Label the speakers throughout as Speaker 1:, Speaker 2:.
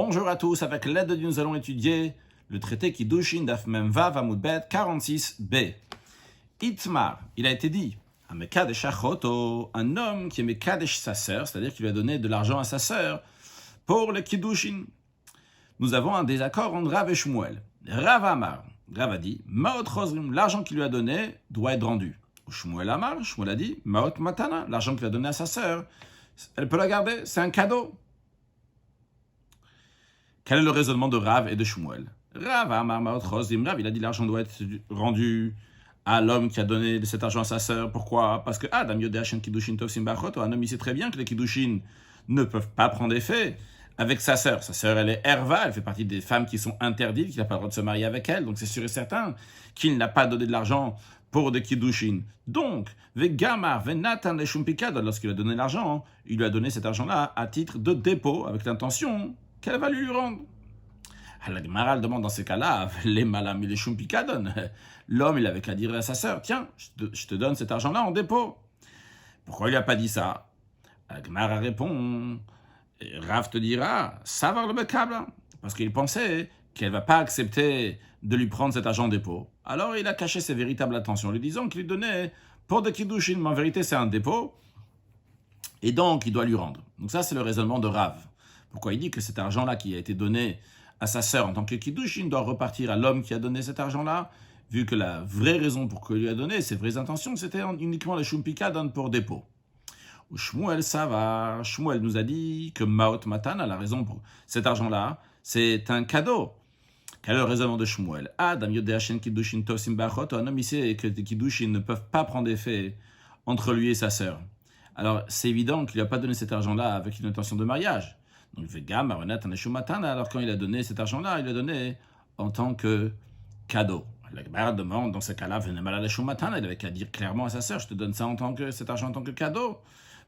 Speaker 1: Bonjour à tous, avec l'aide de Dieu, nous allons étudier le traité Kiddushin Daf Mem Vav Amud Bet 46b. Itmar, il a été dit, un Mekadesh Achoto, un homme qui est Mekadesh sa sœur, c'est-à-dire qu'il lui a donné de l'argent à sa sœur pour le Kiddushin. Nous avons un désaccord entre Rav et Shmuel. Rav Amar, Rav a dit, Maot Chozrim, l'argent qu'il lui a donné doit être rendu. Shmuel Amar, Shmuel a dit, Maot Matana, l'argent qu'il a donné à sa sœur, elle peut la garder, c'est un cadeau. Quel est le raisonnement de Rav et de Shmuel? Rav Amar Maot Chozrim, Rav, il a dit l'argent doit être rendu à l'homme qui a donné cet argent à sa sœur. Pourquoi? Parce que Adam Yodeh Hashem Kiddushin Tov Sim Bachot, un homme il sait très bien que les Kiddushin ne peuvent pas prendre effet avec sa sœur. Sa sœur, elle est Herva, elle fait partie des femmes qui sont interdites, qu'il n'a pas le droit de se marier avec elle. Donc c'est sûr et certain qu'il n'a pas donné de l'argent pour des Kiddushin. Donc, Vegamar, Venatan Leshum Pikadon, lorsqu'il a donné l'argent, il lui a donné cet argent-là à titre de dépôt, avec l'intention qu'elle va lui rendre. La Gemara demande dans ces cas-là, les malam et les Pikadon. L'homme, il avait qu'à dire à sa sœur, tiens, je te donne cet argent-là en dépôt. Pourquoi il n'a pas dit ça? La Gemara répond, Rav te dira, savoir le câble, parce qu'il pensait qu'elle ne va pas accepter de lui prendre cet argent en dépôt. Alors il a caché ses véritables intentions, lui disant qu'il lui donnait pour des Kiddushin, mais en vérité c'est un dépôt, et donc il doit lui rendre. Donc ça c'est le raisonnement de Rav. Pourquoi il dit que cet argent-là qui a été donné à sa sœur en tant que Kiddushin doit repartir à l'homme qui a donné cet argent-là, vu que la vraie raison pour qu'il lui a donné, ses vraies intentions, c'était uniquement le Shumpika donne pour dépôt. Shmuel Sava, Shmuel nous a dit que Maot Matan a la raison pour cet argent-là, c'est un cadeau. Quel est le raisonnement de Shmuel? Adam Yodeh Hashem Kiddushin Tov Sim Bachot, un homme ici que les Kiddushin ne peuvent pas prendre effet entre lui et sa sœur. Alors c'est évident qu'il n'a pas donné cet argent-là avec une intention de mariage. Donc Vegam Aronat Aneshum Matan, alors quand il a donné cet argent-là, il l'a donné en tant que cadeau. La Gemara demande, dans ce cas-là, il avait qu'à dire clairement à sa sœur, je te donne ça cet argent en tant que cadeau.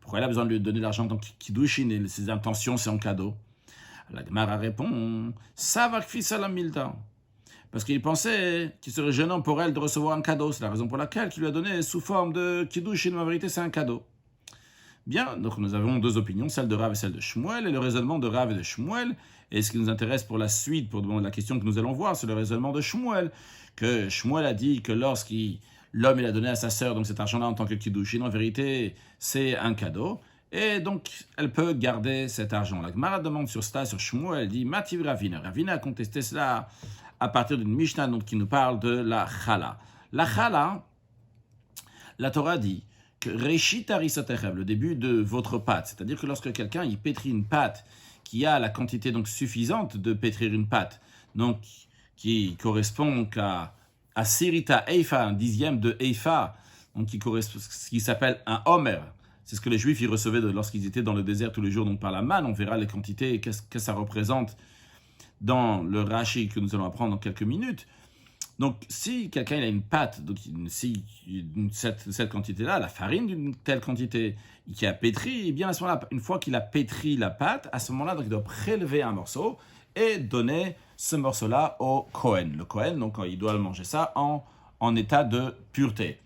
Speaker 1: Pourquoi il a besoin de lui donner l'argent en tant que Kiddushin et ses intentions, c'est en cadeau? La Gemara répond, ça va salam milta. Parce qu'il pensait qu'il serait gênant pour elle de recevoir un cadeau. C'est la raison pour laquelle il lui a donné sous forme de Kiddushin, mais en vérité c'est un cadeau. Bien, donc nous avons deux opinions, celle de Rav et celle de Shmuel, et le raisonnement de Rav et de Shmuel. Et ce qui nous intéresse pour la suite, pour la question que nous allons voir, c'est le raisonnement de Shmuel, que Shmuel a dit que l'homme il a donné à sa sœur donc cet argent-là en tant que Kiddushin, en vérité c'est un cadeau, et donc elle peut garder cet argent. La Gemara demande sur cela, sur Shmuel, elle dit Mativ Ravina. Ravina a contesté cela à partir d'une Mishnah donc, qui nous parle de la Chala. La Chala, la Torah dit que Reshit Arisotechem, le début de votre pâte, c'est-à-dire que lorsque quelqu'un il pétrit une pâte qui a la quantité donc suffisante de pétrir une pâte, donc qui correspond à Sirita Eifa, un dixième de Eifa, donc qui correspond ce qui s'appelle un Homer. C'est ce que les Juifs y recevaient lorsqu'ils étaient dans le désert tous les jours, donc par la manne. On verra les quantités et qu'est-ce que ça représente dans le Rashi que nous allons apprendre dans quelques minutes. Donc, si quelqu'un il a une pâte, donc si cette quantité-là, la farine d'une telle quantité qui a pétri, eh bien à ce moment-là, une fois qu'il a pétri la pâte, à ce moment-là, donc il doit prélever un morceau et donner ce morceau-là au Kohen. Le Kohen, donc il doit manger ça en état de pureté.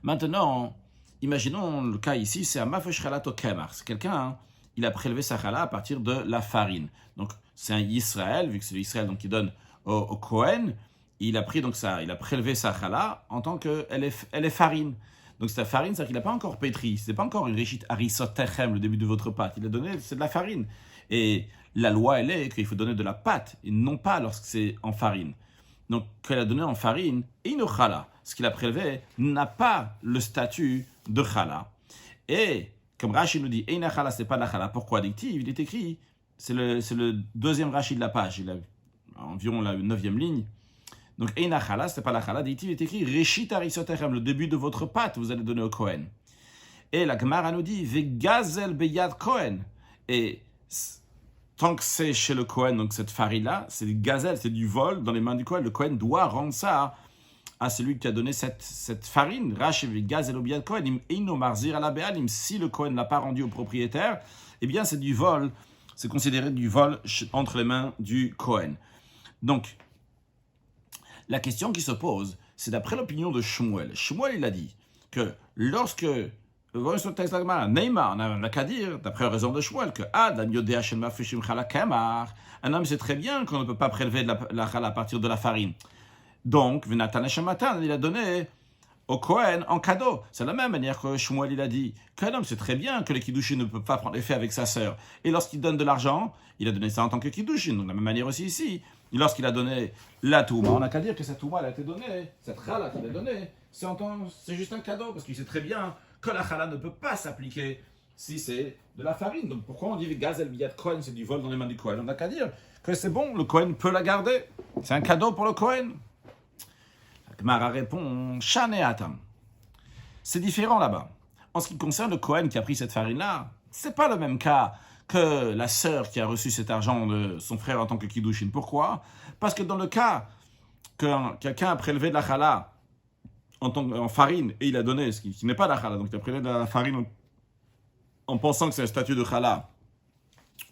Speaker 1: Maintenant, imaginons le cas ici, c'est un mafesh chalat au kemar. C'est quelqu'un, il a prélevé sa chala à partir de la farine. Donc, c'est un Israël, vu que c'est l'Israël donc, qui donne au Kohen, il a pris donc ça, il a prélevé sa chala en tant qu'elle est farine. Donc cette farine, c'est-à-dire qu'il n'a pas encore pétri, c'est pas encore une réchite harisotechem, le début de votre pâte. Il a donné, c'est de la farine. Et la loi, elle est qu'il faut donner de la pâte, et non pas lorsque c'est en farine. Donc qu'elle a donné en farine, ino chala, ce qu'il a prélevé, n'a pas le statut de chala. Et comme Rashi nous dit, eina chala, c'est pas de la chala. Pourquoi dit-il? Il est écrit, c'est le deuxième Rashi de la page. Il a environ la 9e ligne. Donc, Eina Chala, ce n'est pas la Chala, il est écrit Reshit Arisotechem, le début de votre pâte, vous allez donner au Kohen. Et la Gemara nous dit Vegazel Beyad Kohen. Et tant que c'est chez le Kohen, donc cette farine-là, c'est du gazelle, c'est du vol dans les mains du Kohen. Le Kohen doit rendre ça à celui qui a donné cette farine. Rash Vegazel Beyad Kohen, im Eino Marzir ala Be'alim. Si le Kohen ne l'a pas rendu au propriétaire, eh bien, c'est du vol, c'est considéré du vol entre les mains du Kohen. Donc, la question qui se pose, c'est d'après l'opinion de Shmuel. Shmuel, il a dit que lorsque Voyons sur le texte d'Agmara. Neymar, on n'a qu'à dire, d'après la raison de Shmuel, que Adam Yodea Shen Mafrishim Chala Kamar. Un homme sait très bien qu'on ne peut pas prélever de la chala à partir de la farine. Donc, Venatan Shematan, il a donné au Kohen en cadeau. C'est de la même manière que Shmuel il a dit qu'un homme sait très bien que les Kiddushin ne peut pas prendre effet avec sa sœur. Et lorsqu'il donne de l'argent, il a donné ça en tant que Kiddushin. Donc, de la même manière aussi ici. Et lorsqu'il a donné la Touma, on n'a qu'à dire que cette Touma elle a été donnée, cette Chala qu'il a donnée, c'est juste un cadeau, parce qu'il sait très bien que la Chala ne peut pas s'appliquer si c'est de la farine. Donc pourquoi on dit Gazel Biyat Kohen, c'est du vol dans les mains du Kohen? On n'a qu'à dire que c'est bon, le Kohen peut la garder. C'est un cadeau pour le Kohen. Mara répond, Shane Atam. C'est différent là-bas. En ce qui concerne le Kohen qui a pris cette farine-là, c'est pas le même cas que la sœur qui a reçu cet argent de son frère en tant que Kiddushin. Pourquoi? Parce que dans le cas que quelqu'un a prélevé de la chala en farine et il a donné ce qui n'est pas de la chala, donc il a prélevé de la farine en pensant que c'est un statut de chala,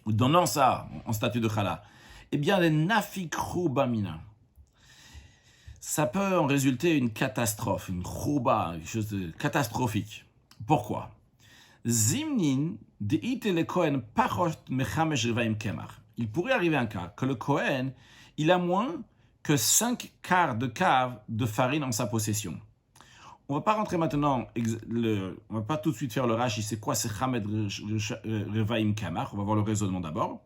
Speaker 1: ou donnant ça en statut de chala, eh bien les nafik bamina. Ça peut en résulter une catastrophe, une chouba, quelque chose de catastrophique. Pourquoi? Zimnin deite le Kohen pachot mechamesh revaim kemach. Il pourrait arriver un cas que le Kohen, il a moins que 5 quarts de cave de farine en sa possession. On va pas rentrer maintenant, on va pas tout de suite faire le rashi, c'est quoi c'est chamed revaim kemach, on va voir le raisonnement d'abord.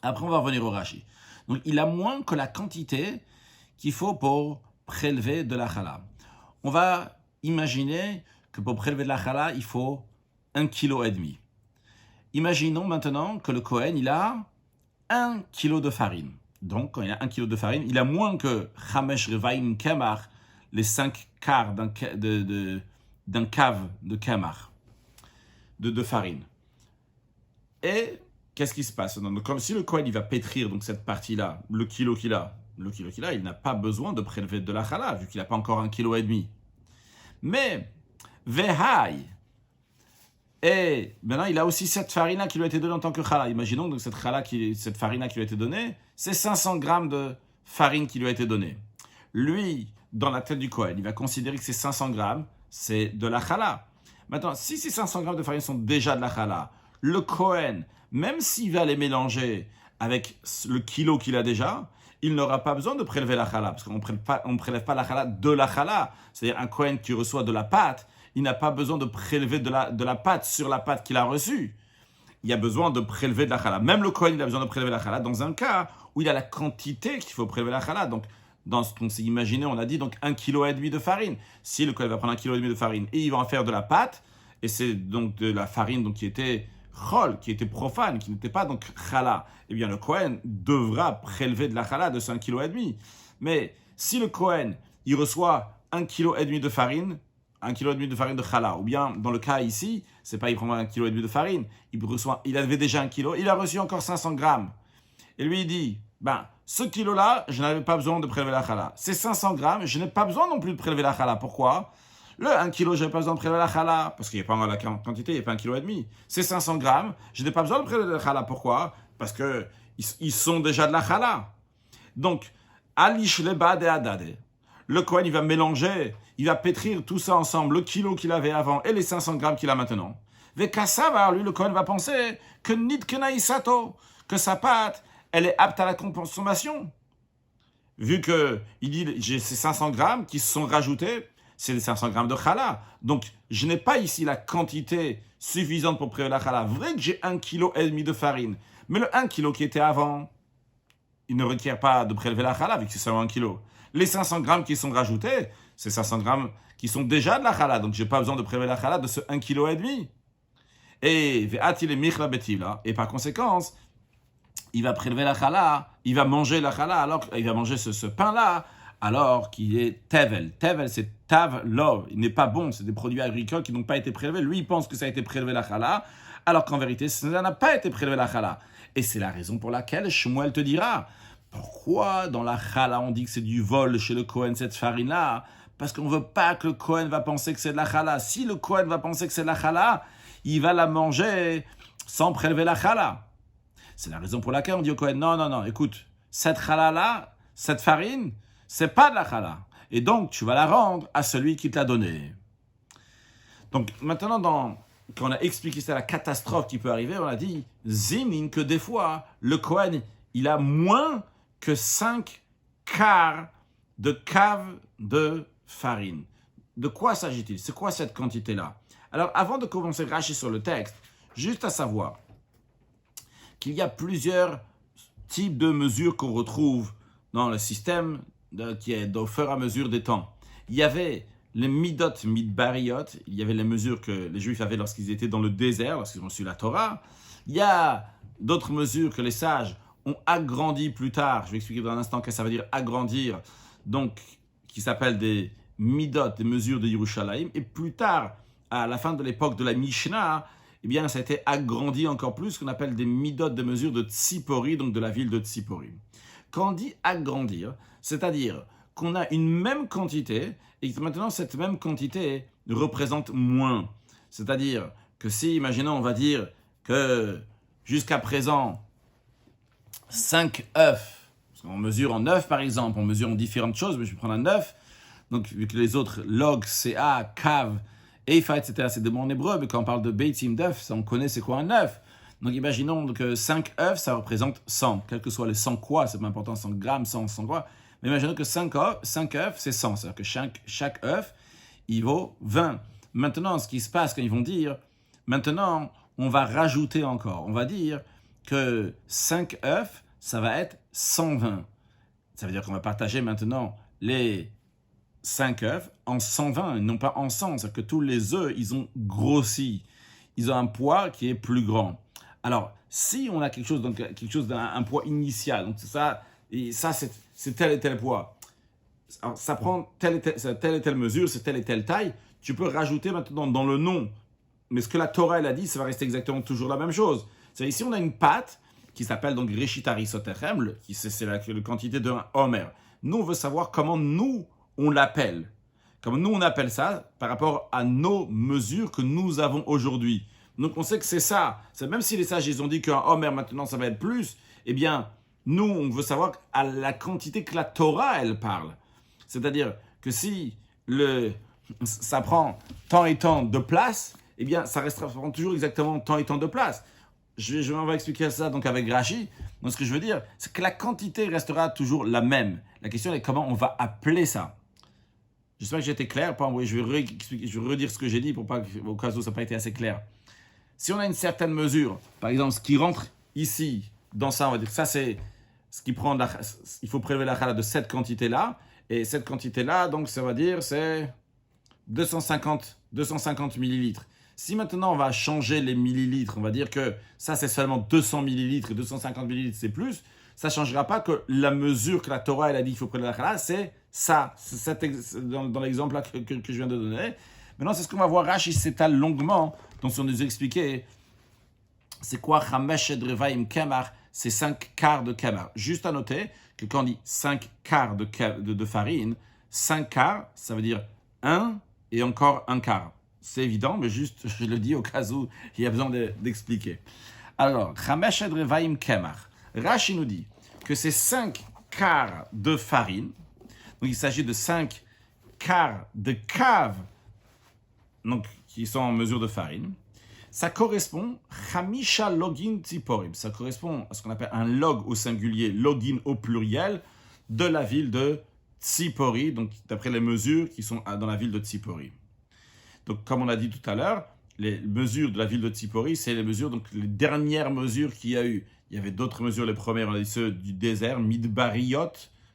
Speaker 1: Après on va revenir au rashi. Donc il a moins que la quantité qu'il faut pour prélever de la chala. On va imaginer que pour prélever de la chala, il faut 1,5 kg. Imaginons maintenant que le Kohen, il a 1 kg de farine. Donc, quand il a 1 kg de farine, il a moins que Chamesh Revaim Kemar, les 5 quarts d'un cave de Kemar, de farine. Et qu'est-ce qui se passe? Donc, comme si le Kohen, il va pétrir donc, cette partie-là, le kilo qu'il a, il n'a pas besoin de prélever de la chala, vu qu'il n'a pas encore 1,5 kg. Mais, Vehai, et maintenant il a aussi cette farine qui lui a été donnée en tant que chala. Imaginons donc cette farine qui lui a été donnée, c'est 500 grammes de farine qui lui a été donnée. Lui, dans la tête du Kohen, il va considérer que ces 500 grammes, c'est de la chala. Maintenant, si ces 500 grammes de farine sont déjà de la chala, le Kohen, même s'il va les mélanger avec le kilo qu'il a déjà, il n'aura pas besoin de prélever la chala, parce qu'on ne prélève pas la chala de la chala. C'est-à-dire un Kohen qui reçoit de la pâte, il n'a pas besoin de prélever de la pâte sur la pâte qu'il a reçue. Il a besoin de prélever de la chala. Même le Kohen, il a besoin de prélever la chala dans un cas où il a la quantité qu'il faut prélever la chala. Donc, dans ce qu'on s'est imaginé, on a dit donc 1,5 kg de farine. Si le Kohen va prendre 1,5 kg de farine et il va en faire de la pâte, et c'est donc de la farine donc, qui était chol, qui était profane, qui n'était pas donc chala, eh bien le Kohen devra prélever de la chala de ce 1,5 kg. Mais si le Kohen, il reçoit 1,5 kg de farine, 1,5 kg de farine de chala, ou bien dans le cas ici, c'est pas il prend 1,5 kg de farine, il avait déjà 1 kg, il a reçu encore 500 grammes. Et lui il dit, ce kilo-là, je n'avais pas besoin de prélever la chala. Ces 500 grammes, je n'ai pas besoin non plus de prélever la chala. Pourquoi? Le 1 kg, je n'ai pas besoin de prélever la chala, parce qu'il n'y a pas la quantité, il n'y a pas 1,5 kg. Ces 500 grammes, je n'ai pas besoin de prélever la chala. Pourquoi? Parce qu'ils sont déjà de la chala. Donc, alish leba de adade. Le Kohen, il va mélanger, il va pétrir tout ça ensemble, le kilo qu'il avait avant et les 500 grammes qu'il a maintenant. Vekassava, lui, le Kohen va penser que nidkenaïsato, que sa pâte, elle est apte à la consommation. Vu que il dit, j'ai ces 500 grammes qui se sont rajoutés, c'est les 500 grammes de chala. Donc, je n'ai pas ici la quantité suffisante pour prélever la chala. Vrai que j'ai 1,5 kg de farine. Mais le 1 kg qui était avant, il ne requiert pas de prélever la chala, vu que c'est seulement 1 kg. Les 500 grammes qui sont rajoutés, c'est 500 grammes qui sont déjà de la chala. Donc, je n'ai pas besoin de prélever la chala de ce 1,5 kg. Et par conséquent, il va prélever la chala, il va manger la chala, alors il va manger ce pain-là, alors qu'il est tevel. Tevel, c'est tav lov. Il n'est pas bon, c'est des produits agricoles qui n'ont pas été prélevés. Lui, il pense que ça a été prélevé la chala, alors qu'en vérité, ça n'a pas été prélevé la chala. Et c'est la raison pour laquelle Shmuel te dira, pourquoi dans la chala on dit que c'est du vol chez le Kohen, cette farine-là? Parce qu'on ne veut pas que le Kohen va penser que c'est de la chala. Si le Kohen va penser que c'est de la chala, il va la manger sans prélever la chala. C'est la raison pour laquelle on dit au Kohen, non, écoute, cette chala-là, cette farine, c'est pas de la chala. Et donc, tu vas la rendre à celui qui te l'a donnée. Donc maintenant, quand on a expliqué ça, la catastrophe qui peut arriver, on a dit, Zimnin, que des fois, le Kohen, il a moins que 5 quarts de cave de farine. De quoi s'agit-il? C'est quoi cette quantité-là? Alors, avant de commencer à racher sur le texte, juste à savoir qu'il y a plusieurs types de mesures qu'on retrouve dans le système qui est au fur et à mesure des temps. Il y avait les midot, midbariot, il y avait les mesures que les Juifs avaient lorsqu'ils étaient dans le désert, lorsqu'ils ont reçu la Torah. Il y a d'autres mesures que les sages ont agrandies plus tard. Je vais expliquer dans un instant ce que ça veut dire agrandir, donc qui s'appellent des midot, des mesures de Yerushalayim. Et plus tard, à la fin de l'époque de la Mishnah, eh bien, ça a été agrandi encore plus, ce qu'on appelle des midot, des mesures de Tzipori, donc de la ville de Tzipori. Quand on dit agrandir, c'est-à-dire qu'on a une même quantité et que maintenant cette même quantité représente moins. C'est-à-dire que si, imaginons, on va dire que jusqu'à présent, 5 œufs, parce qu'on mesure en œufs par exemple, on mesure en différentes choses, mais je vais prendre un œuf, donc vu que les autres log, CA, cav, Eifa, etc., c'est des mots en hébreu, mais quand on parle de beitzim d'œuf, ça on connaît c'est quoi un œuf. Donc imaginons que 5 œufs, ça représente 100, quel que soit les 100 quoi, c'est pas important, 100 grammes, 100 quoi, mais imaginons que 5 œufs, c'est 100, c'est-à-dire que chaque œuf, il vaut 20. Maintenant, ce qui se passe quand ils vont dire, maintenant, on va rajouter encore, on va dire que 5 œufs, ça va être 120. Ça veut dire qu'on va partager maintenant les 5 œufs en 120, non pas en 100. C'est-à-dire que tous les œufs, ils ont grossi. Ils ont un poids qui est plus grand. Alors, si on a quelque chose d'un poids initial, donc ça c'est tel et tel poids. Alors, ça prend telle et telle mesure, c'est telle et telle taille. Tu peux rajouter maintenant dans le nom. Mais ce que la Torah elle a dit, ça va rester exactement toujours la même chose. C'est ici on a une pâte qui s'appelle donc Reshitari Sotechem, c'est la quantité d'un homer. Nous, on veut savoir comment nous, on l'appelle. Comment nous, on appelle ça par rapport à nos mesures que nous avons aujourd'hui. Donc, on sait que c'est ça. C'est même si les sages, ils ont dit qu'un homer, maintenant, ça va être plus, eh bien, nous, on veut savoir à la quantité que la Torah, elle parle. C'est-à-dire que si ça prend tant et tant de place, eh bien, ça prend toujours exactement tant et tant de place. On va expliquer ça donc avec Rashi. Donc, ce que je veux dire, c'est que la quantité restera toujours la même. La question est comment on va appeler ça. J'espère que j'ai été clair. Je vais redire ce que j'ai dit pour pas au cas où ça n'a pas été assez clair. Si on a une certaine mesure, par exemple, ce qui rentre ici, dans ça, on va dire que ça, c'est ce qui prend il faut prélever la chala de cette quantité-là. Et cette quantité-là, donc, ça va dire, c'est 250 millilitres. Si maintenant on va changer les millilitres, on va dire que ça c'est seulement 200 millilitres et 250 millilitres c'est plus, ça ne changera pas que la mesure que la Torah elle a dit qu'il faut prendre la chala, c'est ça, dans l'exemple là que je viens de donner. Maintenant c'est ce qu'on va voir, Rashi s'étale longuement, donc si on nous expliquait, c'est quoi Chamesh Revaim Kemar, c'est 5 quarts de Kemar. Juste à noter que quand on dit 5 quarts de farine, 5 quarts ça veut dire 1 et encore 1 quart. C'est évident, mais juste, je le dis au cas où il y a besoin d'expliquer. Alors, Chamesh Revaim Kemar. Rashi nous dit que c'est 5 quarts de farine. Donc, il s'agit de 5 quarts de cave, donc, qui sont en mesure de farine. Ça correspond, Chamisha login tziporim. Ça correspond à ce qu'on appelle un log au singulier, login au pluriel, de la ville de Tzipori, donc d'après les mesures qui sont dans la ville de Tzipori. Donc, comme on a dit tout à l'heure, les mesures de la ville de Tzipori, c'est les mesures, donc les dernières mesures qu'il y a eu. Il y avait d'autres mesures, les premières, on a dit ceux du désert, Midbariot,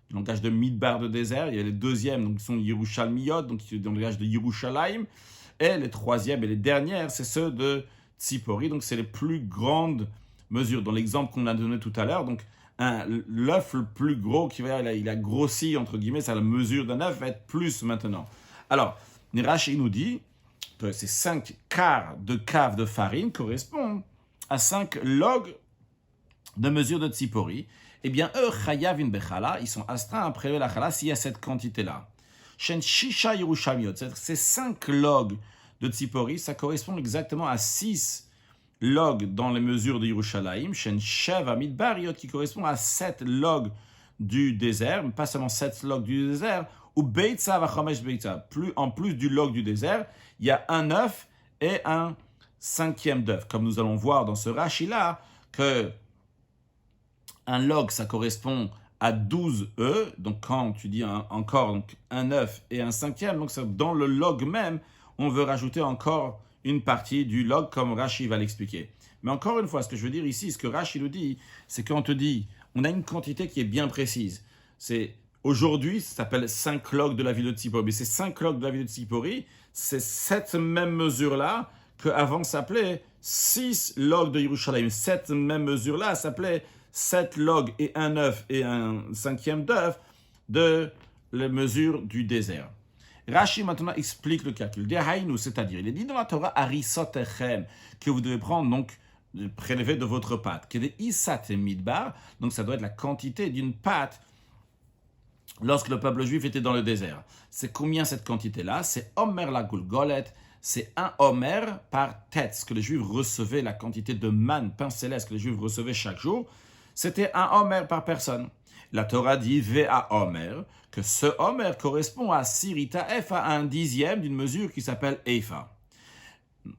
Speaker 1: le langage de Midbar de désert. Il y a les deuxièmes, donc qui sont Yerushalmiot, donc dans le langage de Yerushalayim. Et les troisièmes et les dernières, c'est ceux de Tzipori, donc c'est les plus grandes mesures. Dans l'exemple qu'on a donné tout à l'heure, donc l'œuf le plus gros, il a grossi, entre guillemets, c'est la mesure d'un œuf, va être plus maintenant. Alors, Rashi nous dit que ces 5 quarts de cave de farine correspondent à 5 logs de mesure de Tzipori. Eh bien, eux, Chayavin Bechala, ils sont astreints à prélever la chala s'il y a cette quantité-là. Shen Shisha Yerushalmiot, c'est-à-dire ces 5 logs de Tzipori, ça correspond exactement à 6 logs dans les mesures de Yerushalayim. Shen Sheva Midbariot, qui correspond à 7 logs du désert, mais pas seulement 7 logs du désert, ou Beitza va Chomesh Beitza. En plus du log du désert, il y a un œuf et un cinquième d'œuf. Comme nous allons voir dans ce Rashi-là, que un log, ça correspond à 12 œufs. Donc, quand tu dis encore donc, un œuf et un cinquième, donc dans le log même, on veut rajouter encore une partie du log, comme Rashi va l'expliquer. Mais encore une fois, ce que je veux dire ici, ce que Rashi nous dit, c'est qu'on te dit, on a une quantité qui est bien précise. C'est aujourd'hui, ça s'appelle 5 logs de la ville de Tzipori. Mais ces 5 logs de la ville de Tzipori, c'est cette même mesure-là qu'avant s'appelait 6 logs de Yerushalayim. Cette même mesure-là s'appelait 7 logs et un œuf et un cinquième d'œuf de la mesure du désert. Rashi maintenant explique le calcul. Dehainu, c'est-à-dire, il est dit dans la Torah, Harisot Echem, que vous devez prendre, donc, prélever de votre pâte. Que des Isat Midbar, donc ça doit être la quantité d'une pâte lorsque le peuple juif était dans le désert. C'est combien cette quantité-là? C'est Omer la Gulgolet, c'est un Omer par tête, ce que les juifs recevaient, la quantité de manne, pain céleste que les juifs recevaient chaque jour, c'était un Omer par personne. La Torah dit Vea Omer, que ce Omer correspond à Sirita Efa, à un dixième d'une mesure qui s'appelle Efa.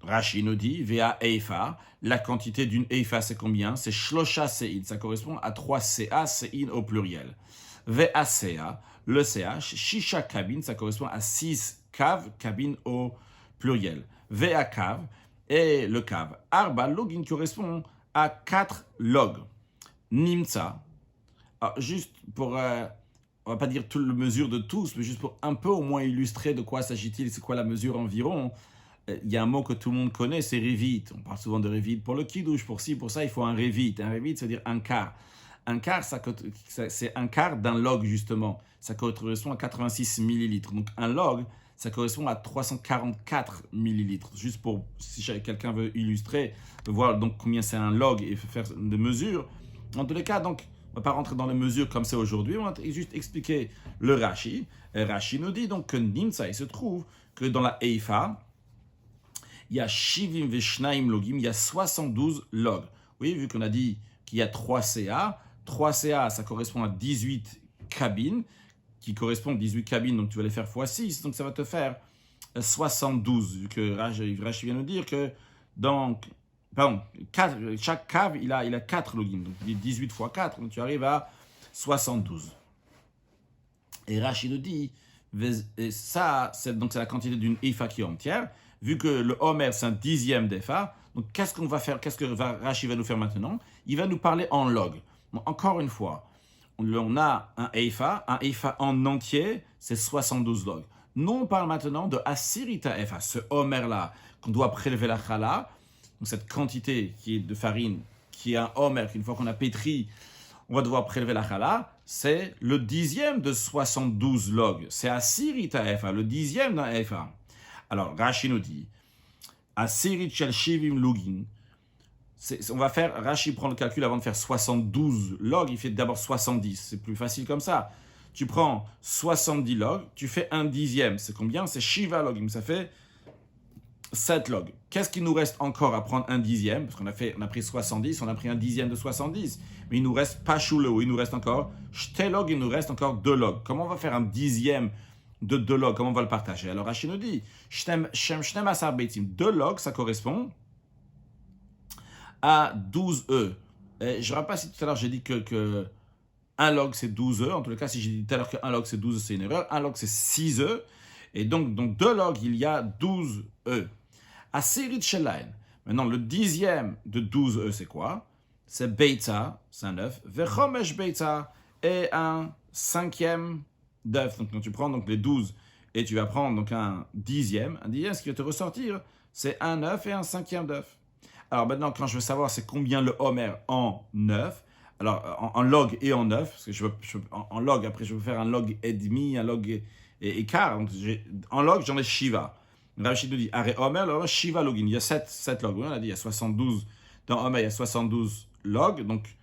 Speaker 1: Rashi nous dit Vea Efa, la quantité d'une Efa c'est combien? C'est Shlosha Sein, ça correspond à 3 Ca, Sein au pluriel. Vea Sea, le CH, Shisha Kabin, ça correspond à 6 Kav, Kabin au pluriel. Vea Kav, et le Kav. Arba Login correspond à 4 logs. Nimtza, alors, juste pour, on va pas dire toute la mesure de tous, mais juste pour un peu au moins illustrer de quoi s'agit-il, c'est quoi la mesure environ, il y a un mot que tout le monde connaît, c'est Revit. On parle souvent de Revit pour le kiddush, pour ci, pour ça, il faut un Revit. Un Revit, ça veut dire un quart. Un quart, c'est un quart d'un log, justement. Ça correspond à 86 millilitres. Donc, un log, ça correspond à 344 millilitres. Juste pour, si quelqu'un veut illustrer, voir donc combien c'est un log et faire des mesures. En tous les cas, donc, on ne va pas rentrer dans les mesures comme c'est aujourd'hui, on va juste expliquer le Rashi. Et Rashi nous dit donc que Nimtza, il se trouve que dans la Eifa, il y a Shivim Veshnaim Logim, il y a 72 logs. Oui, vu qu'on a dit qu'il y a 3 CA, 3 CA, ça correspond à 18 cabines, qui correspondent à 18 cabines, donc tu vas les faire x 6, donc ça va te faire 72, vu que Rashi vient nous dire que donc, chaque cave, il a 4 logins, donc 18 x 4, donc tu arrives à 72. Et Rashi nous dit, et ça, c'est la quantité d'une Efa qui est entière, vu que le Homer, c'est un dixième d'Efa, donc qu'est-ce qu'on va faire, qu'est-ce que Rashi va nous faire maintenant? Il va nous parler en log. Bon, encore une fois, on a un Efa en entier, c'est 72 logs. Nous, on parle maintenant de Asirita Efa, ce Homer-là, qu'on doit prélever la chala, donc cette quantité qui est de farine, qui est un Homer, qu'une fois qu'on a pétri, on va devoir prélever la chala, c'est le dixième de 72 logs. C'est Asirita Efa, le dixième d'un Efa. Alors, Rashi nous dit, Asirit shel shivim login. On va faire, Rashi prend le calcul avant de faire 72 logs, il fait d'abord 70, c'est plus facile comme ça. Tu prends 70 logs, tu fais un dixième, c'est combien? C'est Shiva logim, ça fait 7 logs. Qu'est-ce qu'il nous reste encore à prendre un dixième? Parce qu'on a pris 70, on a pris un dixième de 70, mais il nous reste pas chouleo, il nous reste encore shte log, il nous reste encore 2 logs. Comment on va faire un dixième de 2 logs? Comment on va le partager? Alors Rashi nous dit, Shem asar beitim, 2 logs, ça correspond à 12 œufs. Et je ne sais pas si tout à l'heure j'ai dit que 1 log c'est 12 œufs. En tout cas, si j'ai dit tout à l'heure que 1 log c'est 12 œufs, c'est une erreur. 1 log c'est 6 œufs. Et donc 2 logs, il y a 12 œufs. Asirit shelain. Maintenant, le dixième de 12 œufs, c'est quoi? C'est beitza, c'est un œuf. Vechomesh beitza, et un cinquième d'œuf. Donc, quand tu prends donc, les 12 et tu vas prendre donc, un dixième, ce qui va te ressortir, c'est un œuf et un cinquième d'œuf. Alors maintenant, quand je veux savoir c'est combien le Homer en œuf, alors en log et en œuf, parce que en log, après je veux faire un log et demi, un log et quart. Donc, en log, j'en ai Shiva. Rashi nous dit, Aré Homer, alors Shiva login. Il y a 7 logs. On a dit, il y a 72. Dans Homer, il y a 72 logs. Donc,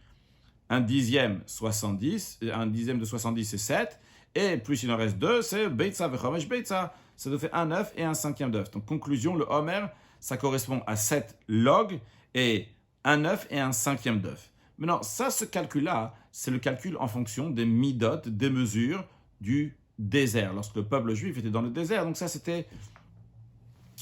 Speaker 1: un dixième, 70. Un dixième de 70, c'est 7. Et plus il en reste 2, c'est Beitza, Vechomesh Beitza. Ça nous fait un œuf et un cinquième d'œuf. Donc, conclusion, le Homer, ça correspond à 7 logs et un œuf et un cinquième d'œuf. Maintenant, ce calcul-là, c'est le calcul en fonction des midot, des mesures du désert, lorsque le peuple juif était dans le désert. Donc ça, c'était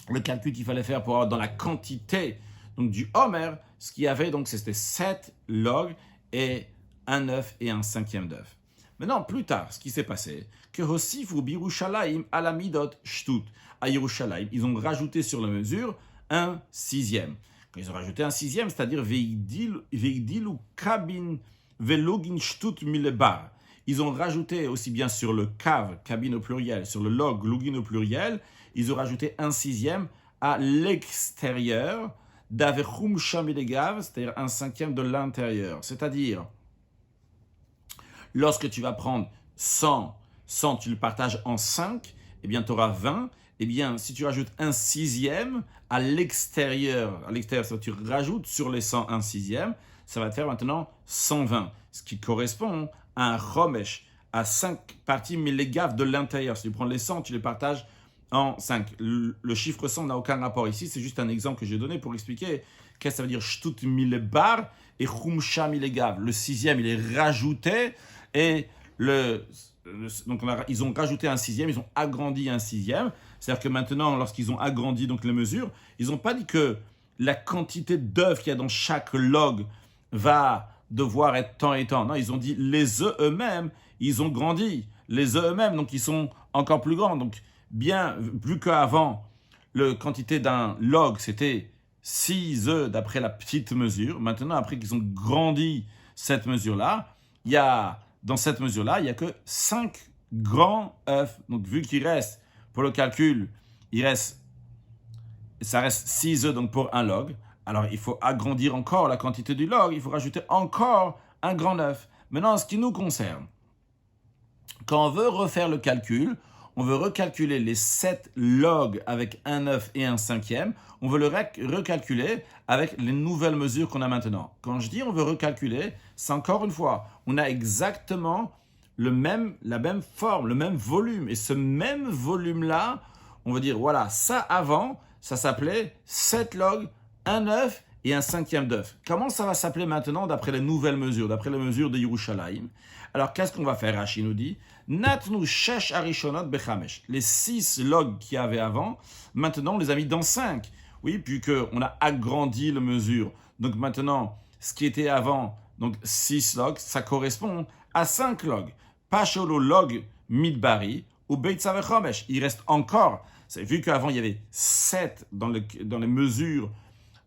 Speaker 1: le calcul qu'il fallait faire pour avoir dans la quantité donc, du Homer, ce qu'il y avait, donc c'était 7 logs et un œuf et un cinquième d'œuf. Maintenant, plus tard, ce qui s'est passé, que Hosifu Birushalayim Alamidot Shtut. À Yerushalayim, ils ont rajouté sur la mesure un sixième. Quand ils ont rajouté un sixième, c'est-à-dire Veidilu Kabin Velogin Shtut Milebar. Ils ont rajouté aussi bien sur le kav, cabine au pluriel, sur le log, login au pluriel, ils ont rajouté un sixième à l'extérieur d'Avechum Shamilegav, c'est-à-dire un cinquième de l'intérieur. C'est-à-dire, lorsque tu vas prendre 100, tu le partages en 5, eh bien tu auras 20. Eh bien, si tu rajoutes un sixième à l'extérieur, c'est-à-dire tu rajoutes sur les 100 un sixième, ça va te faire maintenant 120, ce qui correspond à un chomesh, à 5 parties millégaves de l'intérieur. Si tu prends les 100, tu les partages en 5. Le chiffre 100 n'a aucun rapport ici, c'est juste un exemple que j'ai donné pour expliquer qu'est-ce que ça veut dire shtut millebar et chumsha millegav. Le sixième, il est rajouté et donc ils ont rajouté un sixième, ils ont agrandi un sixième. C'est-à-dire que maintenant, lorsqu'ils ont agrandi donc les mesures, ils n'ont pas dit que la quantité d'œufs qu'il y a dans chaque log va devoir être tant et tant. Non, ils ont dit les œufs eux-mêmes, ils ont grandi. Les œufs eux-mêmes, donc ils sont encore plus grands. Donc bien, plus qu'avant, la quantité d'un log, c'était 6 œufs d'après la petite mesure. Maintenant, après qu'ils ont grandi cette mesure-là, dans cette mesure-là, il n'y a que 5 grands œufs. Donc vu qu'il reste, pour le calcul, ça reste 6 œufs donc pour un log. Alors, il faut agrandir encore la quantité du log. Il faut rajouter encore un grand œuf. Maintenant, en ce qui nous concerne, quand on veut refaire le calcul, on veut recalculer les 7 logs avec un œuf et un cinquième. On veut le recalculer avec les nouvelles mesures qu'on a maintenant. Quand je dis on veut recalculer, c'est encore une fois, on a exactement la même forme, le même volume. Et ce même volume-là, on veut dire, voilà, ça avant, ça s'appelait 7 logs, un œuf et un cinquième d'œuf. Comment ça va s'appeler maintenant d'après les nouvelles mesures, d'après les mesures de Yerushalayim? Alors, qu'est-ce qu'on va faire? Rashi nous dit, Natnu shesh arishonot bechamesh. Les 6 logs qu'il y avait avant, maintenant, on les a mis dans 5. Oui, puisqu'on a agrandi la mesure. Donc maintenant, ce qui était avant, donc 6 logs, ça correspond à 5 logs. Pasholo log midbari ou beitza vechomesh. Il reste encore, vu qu'avant il y avait 7 dans les mesures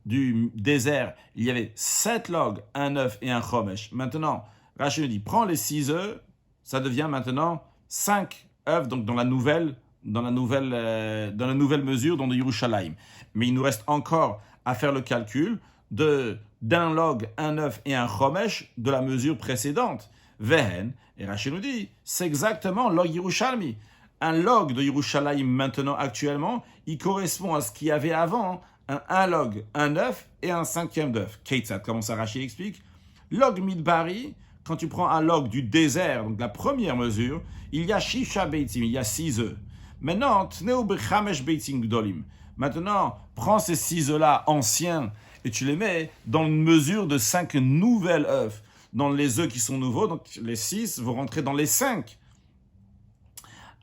Speaker 1: du désert, il y avait 7 logs, un œuf et un chomesh. Maintenant, Rachel nous dit, prends les 6 œufs, ça devient maintenant 5 œufs, donc dans la nouvelle mesure, dans le Yerushalayim. Mais il nous reste encore à faire le calcul d'un log, un œuf et un chomesh de la mesure précédente. Vehen, et Rachel nous dit, c'est exactement log Yerushalmi. Un log de Yerushalayim maintenant, actuellement, il correspond à ce qu'il y avait avant, un log, un œuf et un cinquième d'œuf. Keitzad, comment ça Rachel explique? Log midbari, quand tu prends un log du désert, donc la première mesure, il y a shisha beitzim, il y a 6 œufs. Maintenant, tneu bechamesh beitzim gdolim. Maintenant, prends ces 6 œufs-là anciens et tu les mets dans une mesure de 5 nouvelles œufs. Dans les œufs qui sont nouveaux, donc les 6 vont rentrer dans les 5.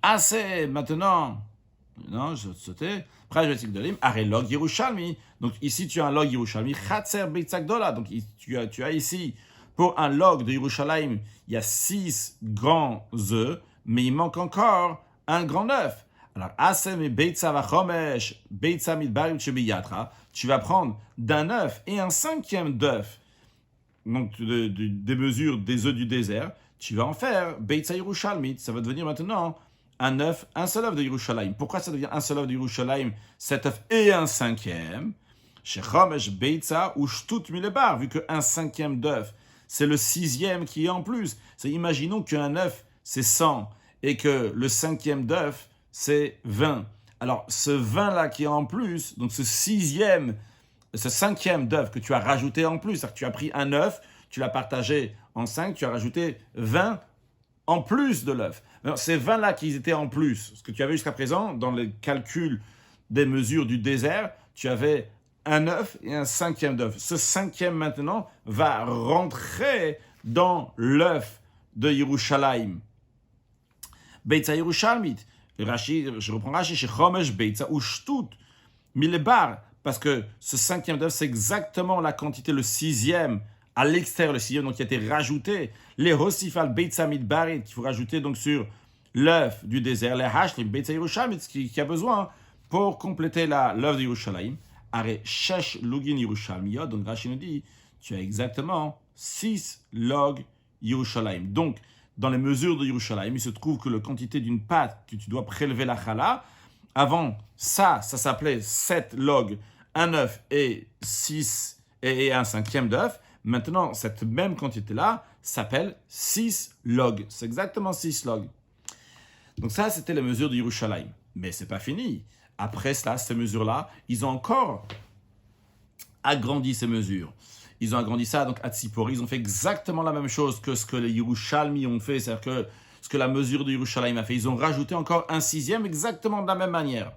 Speaker 1: Assez, maintenant, non, je sautais. Log Yerushalmi. Donc ici, tu as un log Yerushalmi. Chatzer Beitzak Dola. Donc tu as ici, pour un log de Yerushalayim, il y a 6 grands œufs, mais il manque encore un grand œuf. Alors, Asem Beitza Vachomesh, Beitza Midbarim Shebiyatra, tu vas prendre d'un œuf et un cinquième d'œuf, donc des mesures des œufs du désert, tu vas en faire Beitza Yerushalmi. Ça va devenir maintenant un œuf, un seul œuf de Yerushalayim. Pourquoi ça devient un seul œuf de Yerushalayim, 7 œufs et un cinquième? Chez Chomesh Beitza ou Shtut Milebar, vu qu'un cinquième d'œuf, c'est le 6e qui est en plus. Imaginons qu'un œuf, c'est 100, et que le cinquième d'œuf, c'est 20. Alors, ce 20-là qui est en plus, donc ce cinquième d'œuf que tu as rajouté en plus, c'est-à-dire que tu as pris un œuf, tu l'as partagé en 5, tu as rajouté 20 en plus de l'œuf. Ces 20-là qui étaient en plus, ce que tu avais jusqu'à présent, dans les calculs des mesures du désert, tu avais un œuf et un cinquième d'œuf. Ce cinquième maintenant va rentrer dans l'œuf de Yerushalayim. Beitza Yerushalmit. Je reprends Rashi chez Chomesh Beitza ou Shtut. 1000 bars, parce que ce cinquième d'œuf, c'est exactement la quantité, le sixième, à l'extérieur, le sixième, donc qui a été rajouté. Les Hosifal Beitsamid Barit, qu'il faut rajouter donc sur l'œuf du désert, les hash, les Beitsa Yerushalayim, qui a besoin pour compléter l'œuf de Yerushalayim. Are Shesh Lugin Yerushalayim. Donc Rashi nous dit, tu as exactement 6 logs Yerushalayim. Donc, dans les mesures de Yerushalayim, il se trouve que la quantité d'une pâte que tu dois prélever la chala, avant ça s'appelait 7 logs, un œuf et 6 et un cinquième d'œuf. Maintenant, cette même quantité-là s'appelle 6 logs. C'est exactement 6 logs. Donc ça, c'était les mesures de Yerushalayim. Mais c'est pas fini. Après cela, ces mesures-là, ils ont encore agrandi ces mesures. Ils ont agrandi ça donc à Tzipori. Ils ont fait exactement la même chose que ce que les Yerushalmi ont fait, c'est-à-dire que ce que la mesure de Yerushalayim a fait. Ils ont rajouté encore un sixième exactement de la même manière.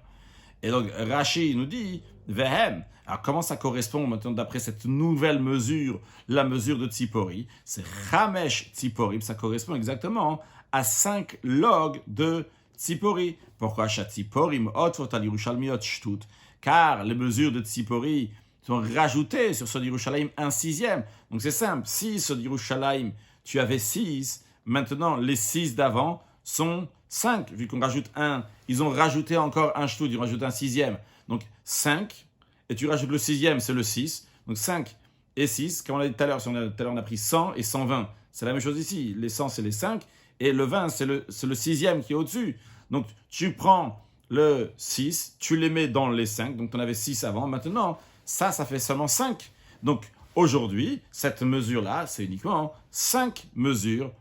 Speaker 1: Et donc Rashi nous dit, Vehem. Alors comment ça correspond maintenant d'après cette nouvelle mesure, la mesure de Tzipori? C'est Chamesh Tzipori. Ça correspond exactement à 5 logs de Tzipori. Pourquoi Tzipori al Yerushalmiot shtut? Car les mesures de Tzipori sont rajoutées sur ce Yerushalayim un sixième. Donc c'est simple, si ce Yerushalayim, tu avais 6, maintenant les 6 d'avant sont 5, vu qu'on rajoute un. Ils ont rajouté encore un shtut, ils ont rajouté un sixième. Donc 5, et tu rajoutes le sixième, c'est le 6. Donc 5 et 6, comme on l'a dit tout à l'heure, on a pris 100 et 120. C'est la même chose ici, les 100 c'est les 5, et le 20 c'est le sixième qui est au-dessus. Donc tu prends le 6, tu les mets dans les 5, donc tu en avais 6 avant, maintenant ça fait seulement 5. Donc aujourd'hui, cette mesure-là, c'est uniquement 5 mesures,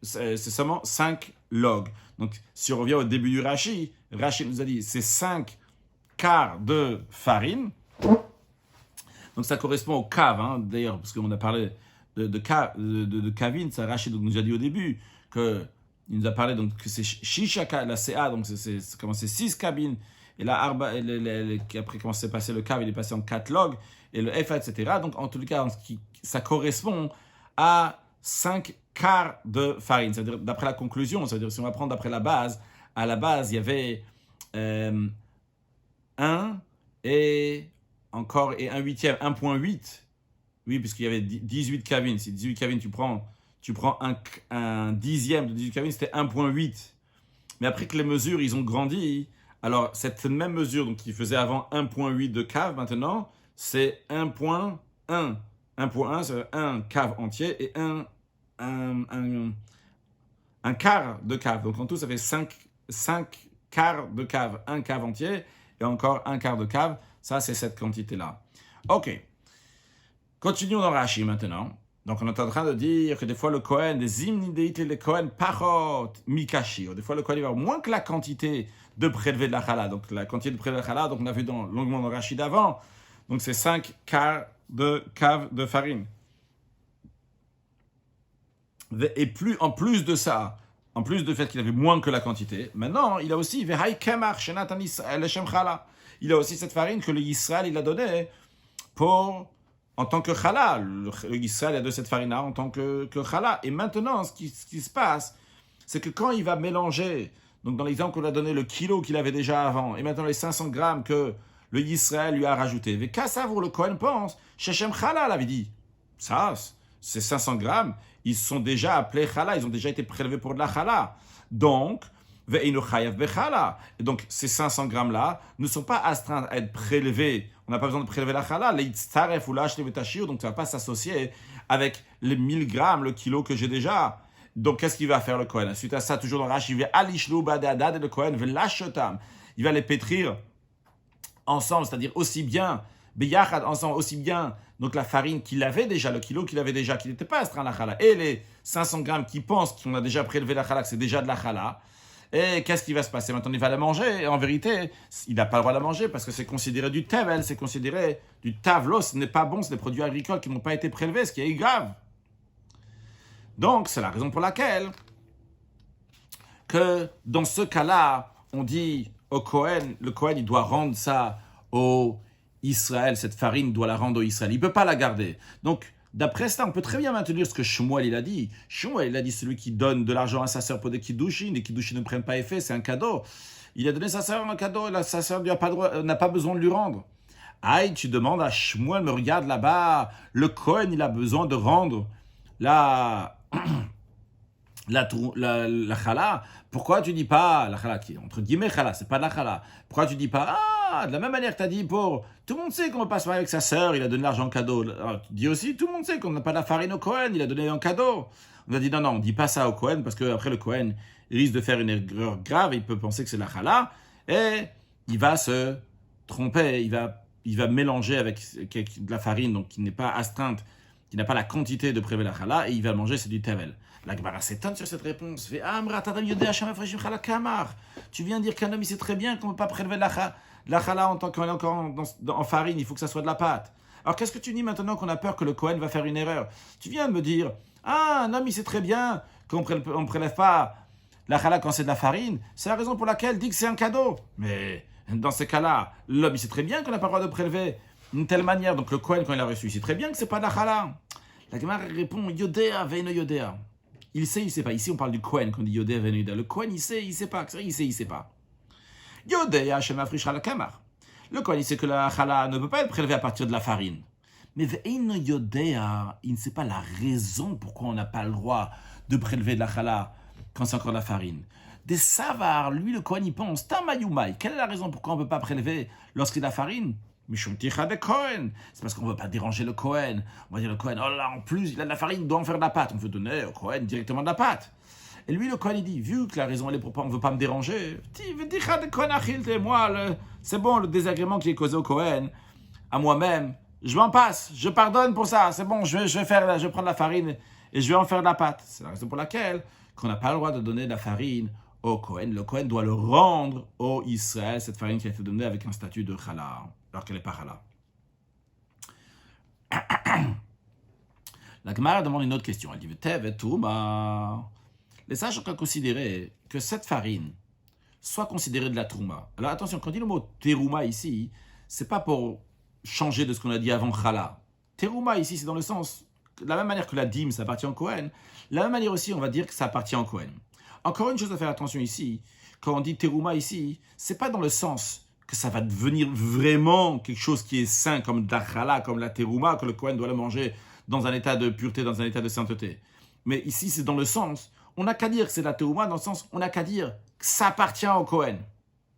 Speaker 1: c'est seulement 5 logs. Donc si on revient au début du Rashi, Rashi nous a dit c'est 5 quarts de farine. Donc ça correspond au cave, d'ailleurs, parce qu'on a parlé de kavin, ça Rashi nous a dit au début que il nous a parlé donc que c'est Shishaka, la CA, donc c'est 6 cabines. Et là, après, comment s'est passé le cave, il est passé en 4 logs, et le FA, etc. Donc, en tout cas, ça correspond à 5 quarts de farine. C'est-à-dire, d'après la conclusion, c'est-à-dire, si on va prendre d'après la base, à la base, il y avait 1 et encore, et 1 huitième, 1,8. Oui, puisqu'il y avait 18 cabines. Si 18 cabines, tu prends un dixième de 18 cabines, c'était 1,8. Mais après que les mesures, ils ont grandi, alors cette même mesure donc, qui faisait avant 1,8 de cave, maintenant, c'est 1,1. 1,1, c'est un cave entier et un quart de cave. Donc en tout, ça fait 5 quarts de cave, un cave entier et encore un quart de cave. Ça, c'est cette quantité-là. Ok. Continuons dans Rashi maintenant. Donc, on est en train de dire que des fois, le Kohen, des imnideit, le Kohen, parot, mikashi. Des fois, le Kohen, il va avoir moins que la quantité de prélevé de la chala. Donc, la quantité de prélevé de la chala, donc on a vu longuement dans Rashi d'avant. Donc, c'est 5 quarts de cave de farine. Et en plus de ça, en plus du fait qu'il avait moins que la quantité, maintenant, il a aussi, il a aussi cette farine que le Yisraël, il a donnée en tant que chala. Le Israël a de cette farine-là en tant que chala. Et maintenant, ce qui se passe, c'est que quand il va mélanger, donc dans l'exemple qu'on a donné, le kilo qu'il avait déjà avant, et maintenant les 500 grammes que le Israël lui a rajouté, mais qu'à savoir le Kohen pense, Shechem Chala l'avait dit, ça, ces 500 grammes, ils sont déjà appelés chala, ils ont déjà été prélevés pour de la chala. Donc, et donc, ces 500 grammes-là ne sont pas astreints à être prélevés. On n'a pas besoin de prélever la chala. Donc, ça ne va pas s'associer avec les 1000 grammes, le kilo que j'ai déjà. Donc, qu'est-ce qu'il va faire le Kohen? Suite à ça, toujours dans Rashi, il va alishlu badadad et le Kohen velashotam. Il va les pétrir ensemble, c'est-à-dire aussi bien, beyachad, ensemble, aussi bien, donc la farine qu'il avait déjà, le kilo qu'il avait déjà, qui n'était pas astreint à la chala, et les 500 grammes qui pensent qu'on a déjà prélevé la chala, que c'est déjà de la chala. Et qu'est-ce qui va se passer? Maintenant, il va la manger. Et en vérité, il n'a pas le droit de la manger parce que c'est considéré du tevel, c'est considéré du tavlo. Ce n'est pas bon, c'est des produits agricoles qui n'ont pas été prélevés, ce qui est grave. Donc, c'est la raison pour laquelle que dans ce cas-là, on dit au Kohen, le Kohen, il doit rendre ça au Israël. Cette farine doit la rendre au Israël. Il ne peut pas la garder. Donc, d'après ça, on peut très bien maintenir ce que Shmuel il a dit. Shmuel il a dit celui qui donne de l'argent à sa sœur pour des kiddushin, les kiddushin ne prennent pas effet, c'est un cadeau. Il a donné sa sœur un cadeau, sa sœur n'a pas besoin de lui rendre. Aïe, tu demandes à Shmuel, me regarde là-bas, le Cohen, il a besoin de rendre la chala. Pourquoi tu dis pas, la chala qui est entre guillemets chala, c'est pas de la chala. Pourquoi tu dis pas, de la même manière que tu as dit pour, tout le monde sait qu'on ne va pas se marier avec sa sœur, il a donné l'argent en cadeau. Alors, tu dis aussi, tout le monde sait qu'on n'a pas de la farine au Cohen, il a donné un cadeau. On a dit non, on dit pas ça au Cohen, parce qu'après le Cohen, il risque de faire une erreur grave, il peut penser que c'est la chala, et il va se tromper, il va mélanger avec de la farine, donc qui n'est pas astreinte, qui n'a pas la quantité de prélever la chala, et il va manger, c'est du tevel. La Gemara s'étonne sur cette réponse. Tu viens dire qu'un homme, il sait très bien qu'on ne peut pas prélever la chala en tant qu'on est encore en farine, il faut que ça soit de la pâte. Alors qu'est-ce que tu dis maintenant qu'on a peur que le Cohen va faire une erreur? Tu viens de me dire, un homme, il sait très bien qu'on ne prélève pas la chala quand c'est de la farine. C'est la raison pour laquelle il dit que c'est un cadeau. Mais dans ces cas-là, l'homme, il sait très bien qu'on n'a pas le droit de prélever d'une telle manière. Donc le Cohen, quand il a reçu, il sait très bien que c'est pas de la chala. La Gemara répond, Yodea, Veino Yodea. Il sait, il sait pas. Ici, on parle du Cohen, quand on dit Yodea, Veino Yodea. Le Cohen, il sait pas. Il sait pas. Yodea, Shema Frish Chala Kamar. Le Cohen, il sait que la chala ne peut pas être prélevée à partir de la farine. Mais Veino Yodea, il ne sait pas la raison pourquoi on n'a pas le droit de prélever de la chala quand c'est encore de la farine. Des savars, lui, le Cohen, il pense, Tamayumai, quelle est la raison pourquoi on ne peut pas prélever lorsqu'il y a de la farine? Mishum Ticha de Cohen. C'est parce qu'on ne veut pas déranger le Cohen. On va dire le Cohen, oh là, en plus, il a de la farine, il doit en faire de la pâte. On veut donner au Cohen directement de la pâte. Et lui, le Cohen, il dit, vu que la raison, elle est pourquoi on ne veut pas me déranger, moi, c'est bon, le désagrément qui est causé au Cohen, à moi-même, je m'en passe, je pardonne pour ça, c'est bon, je vais prendre la farine et je vais en faire de la pâte. C'est la raison pour laquelle qu'on n'a pas le droit de donner de la farine au Cohen. Le Cohen doit le rendre au Israël, cette farine qui a été donnée avec un statut de chala, alors qu'elle n'est pas chala. La Gemara demande une autre question. Elle dit, les sages ont considéré que cette farine soit considérée de la trouma. Alors attention, quand on dit le mot terouma ici, c'est pas pour changer de ce qu'on a dit avant chala. Terouma ici, c'est dans le sens, de la même manière que la dîme, ça appartient au Cohen, de la même manière aussi, on va dire que ça appartient au Cohen. Encore une chose à faire attention ici, quand on dit terouma ici, c'est pas dans le sens que ça va devenir vraiment quelque chose qui est sain, comme de la chala, comme la terouma, que le Cohen doit le manger dans un état de pureté, dans un état de sainteté. Mais ici, c'est dans le sens, on n'a qu'à dire que c'est de la terouma, dans le sens, on n'a qu'à dire que ça appartient au Cohen.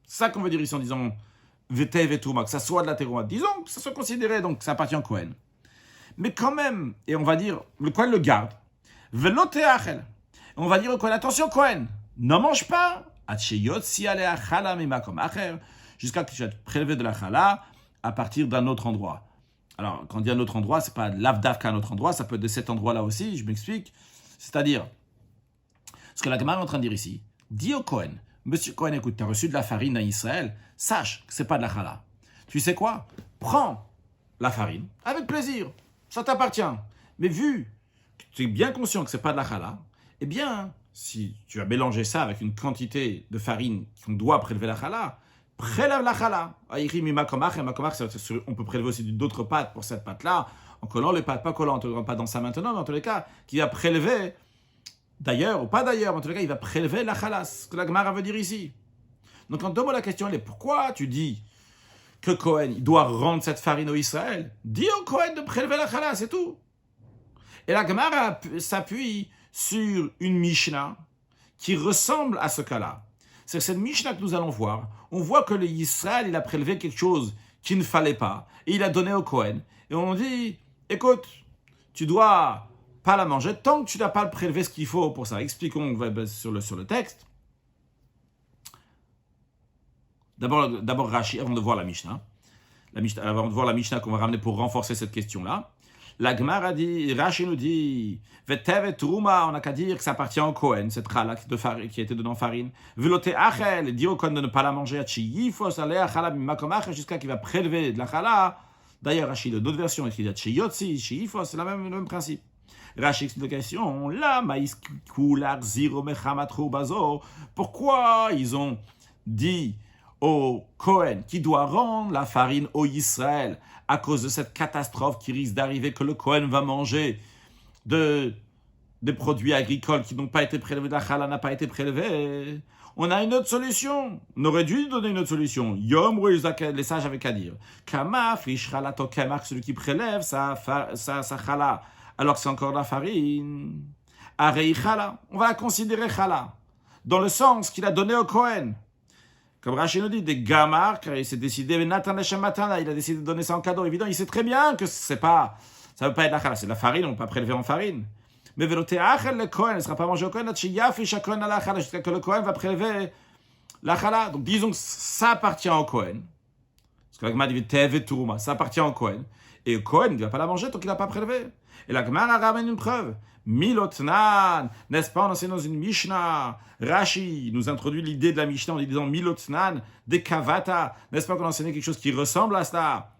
Speaker 1: C'est ça qu'on veut dire ici en disant vete vetouma, que ça soit de la terouma. Disons que ça soit considéré, donc que ça appartient au Cohen. Mais quand même, et on va dire, le Cohen le garde. Velote achel. On va dire au Cohen, attention Cohen, n'en mange pas, jusqu'à que tu aies prélevé de la chala à partir d'un autre endroit. Alors, quand on dit un autre endroit, c'est pas l'avdav qu'un autre endroit, ça peut être de cet endroit-là aussi, je m'explique. C'est-à-dire, ce que la Gemara est en train de dire ici, dis au Cohen, monsieur Cohen, écoute, tu as reçu de la farine à Israël, sache que c'est pas de la chala. Tu sais quoi? Prends la farine, avec plaisir, ça t'appartient. Mais vu que tu es bien conscient que c'est pas de la chala, eh bien, si tu as mélangé ça avec une quantité de farine qu'on doit prélever la chala, prélève la chala. On peut prélever aussi d'autres pâtes pour cette pâte-là, en collant les pâtes, pas collant, on ne rentre pas dans ça maintenant, mais en tous les cas, qui va prélever, d'ailleurs ou pas d'ailleurs, en tous les cas, il va prélever la chala, ce que la Gemara veut dire ici. Donc en deux mots, la question elle est, pourquoi tu dis que Cohen il doit rendre cette farine au Israël? Dis au Cohen de prélever la chala, c'est tout. Et la Gemara s'appuie sur une Mishnah qui ressemble à ce cas-là. C'est cette Mishnah que nous allons voir. On voit que l'Israël, il a prélevé quelque chose qu'il ne fallait pas. Et il a donné au Cohen. Et on dit, écoute, tu dois pas la manger tant que tu n'as pas prélevé ce qu'il faut pour ça. Expliquons sur le texte. D'abord Rashi, avant de voir la Mishnah. Avant de voir la Mishnah qu'on va ramener pour renforcer cette question-là. La Gemara dit, Rashi nous dit, Vetev et Truma, on n'a qu'à dire que ça appartient au Cohen, cette chala qui a été donnée en farine. Velote achel, dire au Cohen de ne pas la manger, jusqu'à qu'il va prélever de la chala. D'ailleurs, Rashi, de d'autres versions, il dit Yotzi, Shifos, c'est le même principe. Rashi explication, la maïs kular ziro mechamatru bazo. Pourquoi ils ont dit au Cohen qui doit rendre la farine au Israël à cause de cette catastrophe qui risque d'arriver que le Cohen va manger de des produits agricoles qui n'ont pas été prélevés, la chala n'a pas été prélevée, on a une autre solution. On aurait dû donner une autre solution. Yom les sages avaient qu'à dire. Kama frish chala tokemak, celui qui prélève sa chala, alors que c'est encore de la farine. Arei chala, on va la considérer chala, dans le sens qu'il a donné au Kohen. Comme Rashi nous dit, des gamar, car il s'est décidé, Nathan Hashem Matana, il a décidé de donner ça en cadeau. Évidemment, il sait très bien que ça ne veut pas être la chala, c'est de la farine, on ne peut pas prélever en farine. Mais veloté achel le Kohen, ne sera pas mangé au Kohen, jusqu'à que le Kohen va prélever la chala. Donc disons que ça appartient au Kohen. Parce que la Gemara dit Tevet Turuma, ça appartient au Kohen. Et le Kohen ne va pas la manger tant qu'il n'a pas prélevé. Et la Gemara ramène une preuve. Milotnan, n'est-ce pas, on enseigne dans une Mishnah. Rashi nous introduit l'idée de la Mishnah en disant Milotnan, des Kavata, n'est-ce pas qu'on enseigne quelque chose qui ressemble à cela.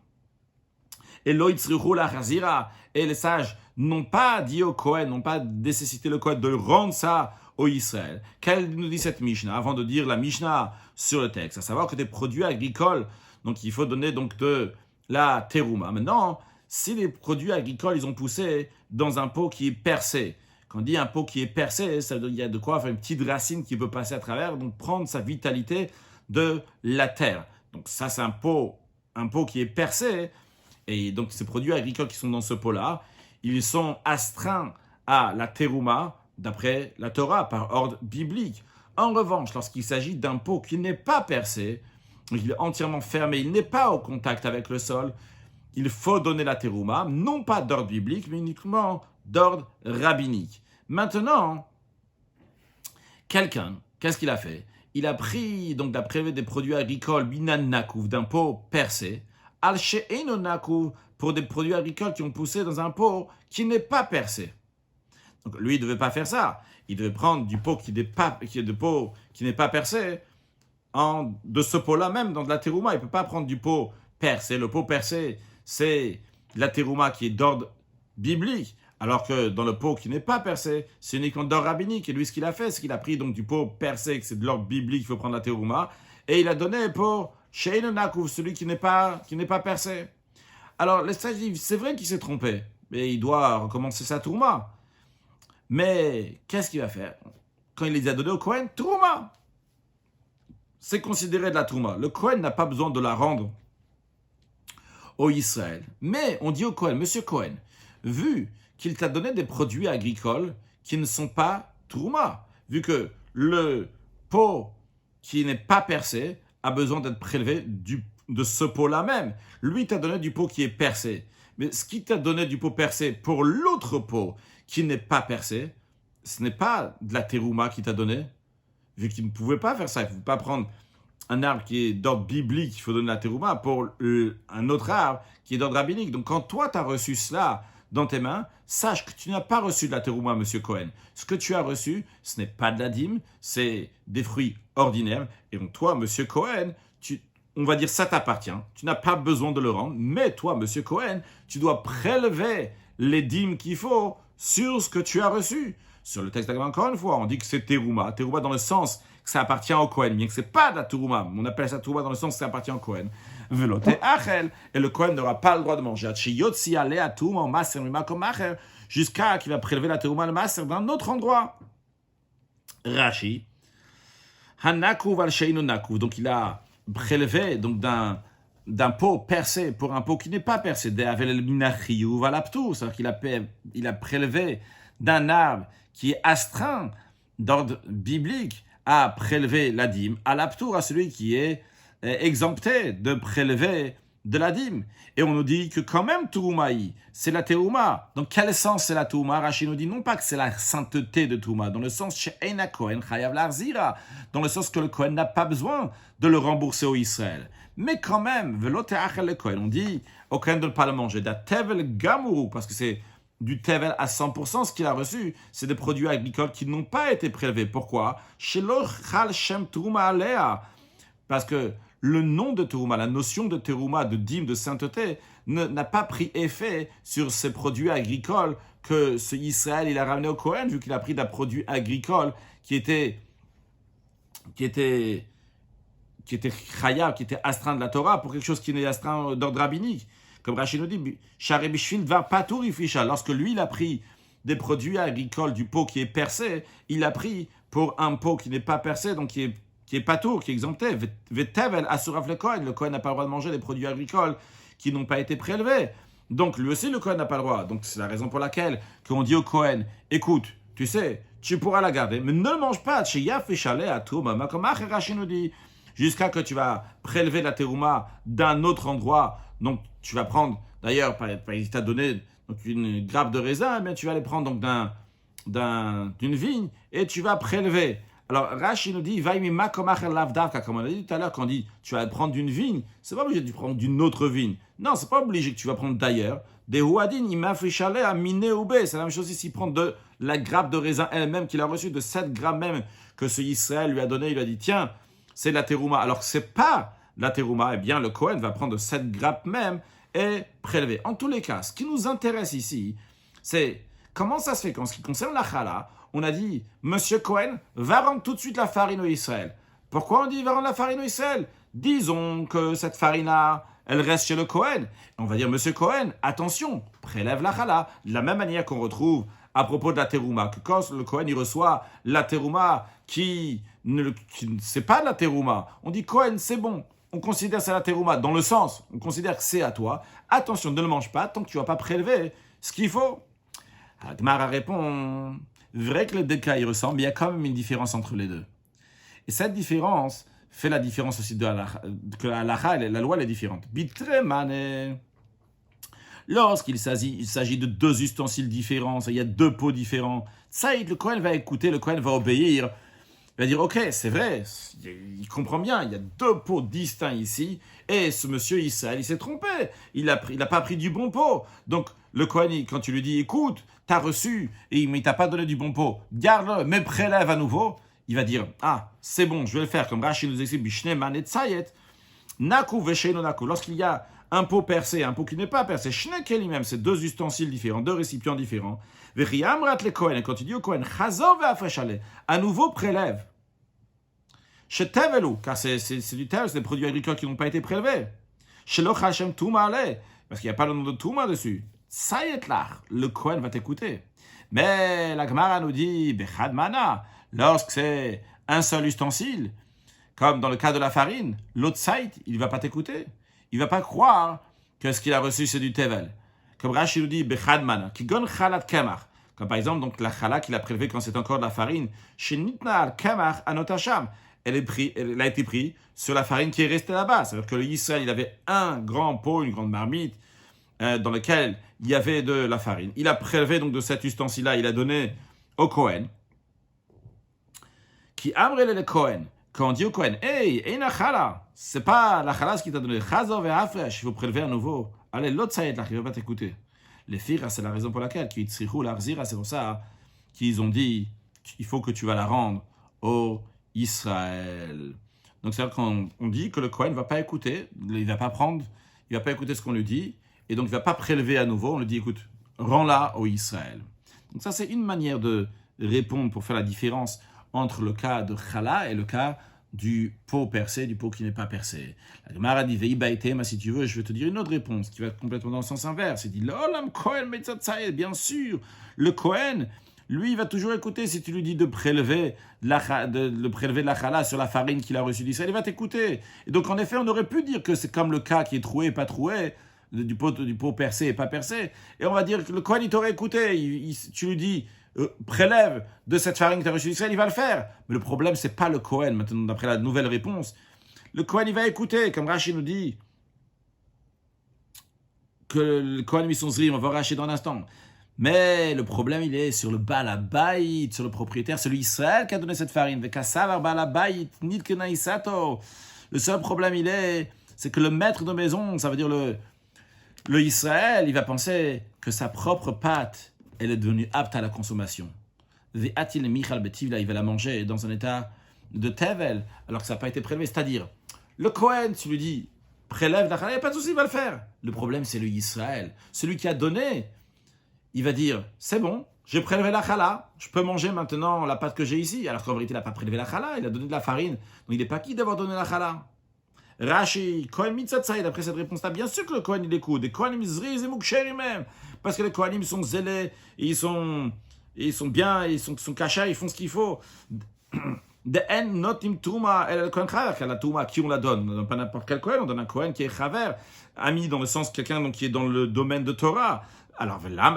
Speaker 1: Et Loitzrihu la Chazira, et les sages n'ont pas dit au Kohen, n'ont pas nécessité le Kohen de rendre ça au Israël. Qu'elle nous dit cette Mishnah, avant de dire la Mishnah sur le texte, à savoir que des produits agricoles, donc il faut donner donc de la terouma. Maintenant, si les produits agricoles, ils ont poussé dans un pot qui est percé, quand on dit un pot qui est percé, ça veut dire qu'il y a de quoi faire une petite racine qui peut passer à travers, donc prendre sa vitalité de la terre. Donc ça, c'est un pot qui est percé, et donc ces produits agricoles qui sont dans ce pot-là, ils sont astreints à la terouma, d'après la Torah, par ordre biblique. En revanche, lorsqu'il s'agit d'un pot qui n'est pas percé, il est entièrement fermé, il n'est pas au contact avec le sol, il faut donner la terouma, non pas d'ordre biblique, mais uniquement d'ordre rabbinique. Maintenant, quelqu'un, qu'est-ce qu'il a fait? Il a pris, donc d'après des produits agricoles, binan nakouf, d'un pot percé, al she'eno nakouf, pour des produits agricoles qui ont poussé dans un pot qui n'est pas percé. Donc lui, il ne devait pas faire ça. Il devait prendre du pot qui n'est pas percé, de ce pot-là même, dans de la terouma. Il ne peut pas prendre du pot percé. Le pot percé, c'est la terouma qui est d'ordre biblique, alors que dans le pot qui n'est pas percé, c'est uniquement d'ordre rabbinique. Et lui, ce qu'il a fait, c'est qu'il a pris donc du pot percé, que c'est de l'ordre biblique, il faut prendre la terouma, et il a donné pour she'eno nakouf, celui qui n'est pas percé. Alors, les sages disent, c'est vrai qu'il s'est trompé, mais il doit recommencer sa terouma. Mais qu'est-ce qu'il va faire? Quand il les a donnés au Kohen, terouma, c'est considéré de la terouma. Le Kohen n'a pas besoin de la rendre au Israël. Mais on dit au Kohen, Monsieur Kohen, vu qu'il t'a donné des produits agricoles qui ne sont pas terouma, vu que le pot qui n'est pas percé a besoin d'être prélevé de ce pot-là même. Lui t'a donné du pot qui est percé. Mais ce qui t'a donné du pot percé pour l'autre pot qui n'est pas percé, ce n'est pas de la terouma qu'il t'a donné, vu qu'il ne pouvait pas faire ça. Il ne faut pas prendre un arbre qui est d'ordre biblique, il faut donner la terouma, pour un autre arbre qui est d'ordre rabbinique. Donc quand toi, tu as reçu cela dans tes mains, sache que tu n'as pas reçu de la terouma, Monsieur Cohen. Ce que tu as reçu, ce n'est pas de la dîme, c'est des fruits ordinaires. Et donc toi, Monsieur Cohen, on va dire ça t'appartient. Tu n'as pas besoin de le rendre. Mais toi, Monsieur Cohen, tu dois prélever les dîmes qu'il faut sur ce que tu as reçu. Sur le texte d'Agma, encore une fois, on dit que c'est terouma. Terouma dans le sens que ça appartient au Kohen, bien que ce n'est pas de la terouma. On appelle ça terouma dans le sens que ça appartient au Kohen. Velote achel. Et le Kohen n'aura pas le droit de manger. Jusqu'à qu'il va prélever la terouma le maser d'un autre endroit. Rashi. Hanakuv al sheinu nakuv. Donc il a prélevé donc d'un pot percé pour un pot qui n'est pas percé. C'est-à-dire qu'il a prélevé d'un arbre qui est astreint d'ordre biblique à prélever la dîme, à l'aptour, à celui qui est exempté de prélever de la dîme. Et on nous dit que quand même Toumaï, c'est la Terouma. Dans quel sens c'est la Terouma? Rashi nous dit non pas que c'est la sainteté de Terouma, dans le sens She'ena Kohen Chayav Larzira, dans le sens que le Kohen n'a pas besoin de le rembourser au Israël. Mais quand même, Velote Achel le Kohen, on dit au Kohen de ne pas le manger, da Tevel Gamuru, parce que c'est du Tevel à 100%, ce qu'il a reçu, c'est des produits agricoles qui n'ont pas été prélevés. Pourquoi? Shelo Chal Shem Terouma Alea, parce que le nom de terouma, la notion de terouma, de dîme, de sainteté, n'a pas pris effet sur ces produits agricoles que ce Israël il a ramené au Kohen, vu qu'il a pris d'un produit agricole qui était chaya, qui était astreint de la Torah, pour quelque chose qui n'est astreint d'ordre rabbinique. Comme Rachid nous dit, lorsque lui il a pris des produits agricoles, du pot qui est percé, il a pris pour un pot qui n'est pas percé, donc qui est patour, qui est exempté. Vetevel asurav le Kohen n'a pas le droit de manger des produits agricoles qui n'ont pas été prélevés. Donc lui aussi, le Kohen n'a pas le droit. Donc c'est la raison pour laquelle on dit au Kohen, écoute, tu sais, tu pourras la garder, mais ne le mange pas. Comme Rashi nous dit, jusqu'à que tu vas prélever la terouma d'un autre endroit. Donc tu vas prendre, d'ailleurs, il t'a donné donc, une grappe de raisin, mais tu vas les prendre donc d'une vigne et tu vas prélever. Alors Rashi nous dit, comme on a dit tout à l'heure, quand on dit tu vas prendre d'une vigne, c'est pas obligé de prendre d'une autre vigne. Non, c'est pas obligé que tu vas prendre d'ailleurs. Des huadin, à miné ou c'est la même chose ici, prendre de la grappe de raisin elle-même qu'il a reçue, de 7 grammes même que ce Israël lui a donné, il lui a dit tiens, c'est la terouma. Alors que c'est pas la terouma, eh bien le Kohen va prendre 7 grappes même et prélever. En tous les cas, ce qui nous intéresse ici, c'est comment ça se fait qu'en ce qui concerne la chala, on a dit, Monsieur Cohen va rendre tout de suite la farine au Israël. Pourquoi on dit va rendre la farine au Israël? Disons que cette farine-là, elle reste chez le Cohen. On va dire, Monsieur Cohen, attention, prélève la chala. De la même manière qu'on retrouve à propos de la terouma, que quand le Cohen il reçoit la terouma qui c'est pas de la terouma, on dit Cohen, c'est bon. On considère que c'est la terouma, dans le sens, on considère que c'est à toi. Attention, ne le mange pas tant que tu ne vas pas prélever ce qu'il faut. Agmara répond, vrai que les deux cas ils ressemblent, mais il y a quand même une différence entre les deux. Et cette différence fait la différence aussi que la loi elle est différente. Bitremane. Lorsqu'il s'agit de 2 ustensiles différents, il y a 2 pots différents, ça, le Kohen va écouter, le Kohen va obéir. Il va dire, ok, c'est vrai, il comprend bien, il y a 2 pots distincts ici, et ce monsieur Israël, il s'est trompé, il n'a pas pris du bon pot. Donc, le Kohen, quand tu lui dis, écoute, t'as reçu, mais il t'a pas donné du bon pot, garde-le, mais prélève à nouveau, il va dire, ah, c'est bon, je vais le faire, comme Rashi nous explique, Bishne Manet Sayet, Naku Vesheno Naku, lorsqu'il y a un pot percé, un pot qui n'est pas percé, Shnekel lui-même, c'est 2 ustensiles différents, 2 récipients différents, Vechiamrat le Kohen, et quand tu dis au Kohen, Chazor ve'afreshale, à nouveau prélève. Chez Tevelu, car c'est du Tevel, c'est des produits agricoles qui n'ont pas été prélevés. Chez Loch Hashem Touma Ale, parce qu'il n'y a pas le nom de Touma dessus. Sayetlach, le Kohen va t'écouter. Mais la Gemara nous dit, Bechad Mana, lorsque c'est un seul ustensile, comme dans le cas de la farine, l'autre site, il ne va pas t'écouter. Il ne va pas croire que ce qu'il a reçu, c'est du Tevel. Comme Rashi nous dit, Bechad Mana, qui gon chalat kemach. Comme par exemple, donc, la chala qu'il a prélevée quand c'est encore de la farine, chez Nitna al kemach anotacham. Elle a été prise sur la farine qui est restée là-bas. C'est-à-dire que l'Israël, il avait un grand pot, une grande marmite, dans lequel il y avait de la farine. Il a prélevé donc de cet ustensile-là, il a donné au Kohen. Qui amrele le Kohen. Quand on dit au Kohen, hey, eina chala, c'est pas la chala qui t'a donné. Chazor ve'afresh, il faut prélever à nouveau. Allez, l'autre ça y est là, il ne va pas t'écouter. Les fira, c'est la raison pour laquelle, c'est pour ça qu'ils ont dit, il faut que tu vas la rendre au Israël. Donc c'est-à-dire qu'on dit que le Kohen ne va pas écouter, il va pas écouter ce qu'on lui dit, et donc il ne va pas prélever à nouveau, on lui dit écoute, rends-la au Israël. Donc ça c'est une manière de répondre pour faire la différence entre le cas de Chala et le cas du pot percé, du pot qui n'est pas percé. La Gemara dit Veibaïtem, si tu veux, je vais te dire une autre réponse qui va être complètement dans le sens inverse. Il dit L'olam Kohen Metzatzaï, bien sûr, le Kohen, lui, il va toujours écouter si tu lui dis de prélever de la chala sur la farine qu'il a reçue d'Israël, il va t'écouter. Et donc, en effet, on aurait pu dire que c'est comme le cas qui est troué, pas troué, du pot percé et pas percé. Et on va dire que le Kohen, il t'aurait écouté. Tu lui dis, prélève de cette farine que tu as reçue d'Israël, il va le faire. Mais le problème, c'est pas le Kohen, maintenant, d'après la nouvelle réponse. Le Kohen, il va écouter, comme Rashi nous dit, que le Kohen mit son zrim, on va Rashi dans un instant. Mais le problème, il est sur le Baal Habayit, sur le propriétaire, c'est l'Israël qui a donné cette farine. Le seul problème, c'est que le maître de maison, ça veut dire le Israël, il va penser que sa propre pâte, elle est devenue apte à la consommation. Il va la manger dans un état de tevel, alors que ça n'a pas été prélevé. C'est-à-dire, le Kohen, tu lui dis, prélève la chala, il n'y a pas de souci, il va le faire. Le problème, c'est le Israël. Celui qui a donné, il va dire, c'est bon, j'ai prélevé la chala, je peux manger maintenant la pâte que j'ai ici. Alors qu'en vérité, il n'a pas prélevé la chala, il a donné de la farine. Donc il n'est pas qui d'avoir donné la chala. Rashi, Kohen Mitzatzaïd, après cette réponse-là, bien sûr que le Kohen il écoute. Et Kohen Mizri, Zemuksheri même. Parce que les Kohanim sont zélés, ils sont bien, ils sont cachés, ils font ce qu'il faut. De en notim touma, elle le Kohen Chaver, la touma, qui on la donne? On ne donne pas n'importe quel Kohen, on donne un Kohen qui est Chaver, ami dans le sens quelqu'un donc, qui est dans le domaine de Torah. Alors, là,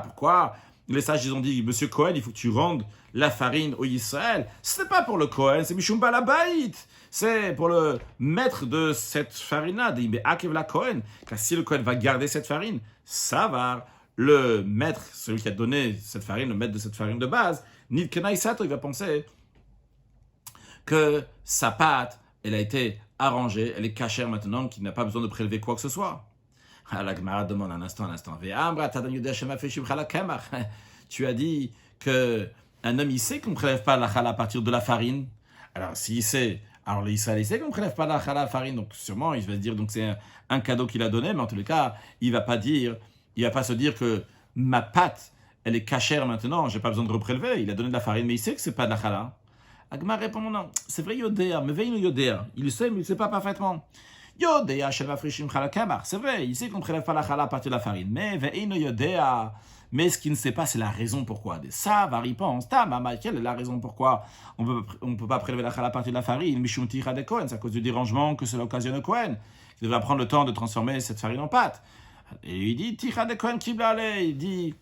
Speaker 1: pourquoi les sages ils ont dit, Monsieur Cohen, il faut que tu rendes la farine au Israël. Ce n'est pas pour le Cohen, c'est Mishum Balabait. C'est pour le maître de cette farine-là, mais Akev la Cohen. Car si le Cohen va garder cette farine, ça va. Le maître, celui qui a donné cette farine, le maître de cette farine de base, Nidkenai Sato, il va penser que sa pâte, elle a été arrangée, elle est cachère maintenant, qu'il n'a pas besoin de prélever quoi que ce soit. La Gemara demande un instant. Tu as dit qu'un homme, il sait qu'on ne prélève pas la chala à partir de la farine. Alors, s'il sait, alors l'Israël, il sait qu'on ne prélève pas la chala à la farine. Donc, sûrement, il va se dire que c'est un cadeau qu'il a donné, mais en tous les cas, il ne va pas se dire que ma pâte, elle est cachère maintenant, je n'ai pas besoin de reprélever. Il a donné de la farine, mais il sait que ce n'est pas de la chala. Agma répond non, c'est vrai, Yodéa, mais veille Yodéa. Il le sait, mais il ne sait pas parfaitement. Yodéa, Shel Mafrishim Chala Kamar. C'est vrai, il sait qu'on ne prélève pas la chala à partir de la farine. Mais veille Yodéa. Mais ce qu'il ne sait pas, c'est la raison pourquoi. Ça, Vari pense, quelle est la raison pourquoi on ne peut pas prélever la chala à partir de la farine? Mishum Ticha de Kohen, c'est à cause du dérangement que cela occasionne au Kohen. Il devrait prendre le temps de transformer cette farine en pâte. Et il dit, Ticha de Kohen Kiblale, il dit,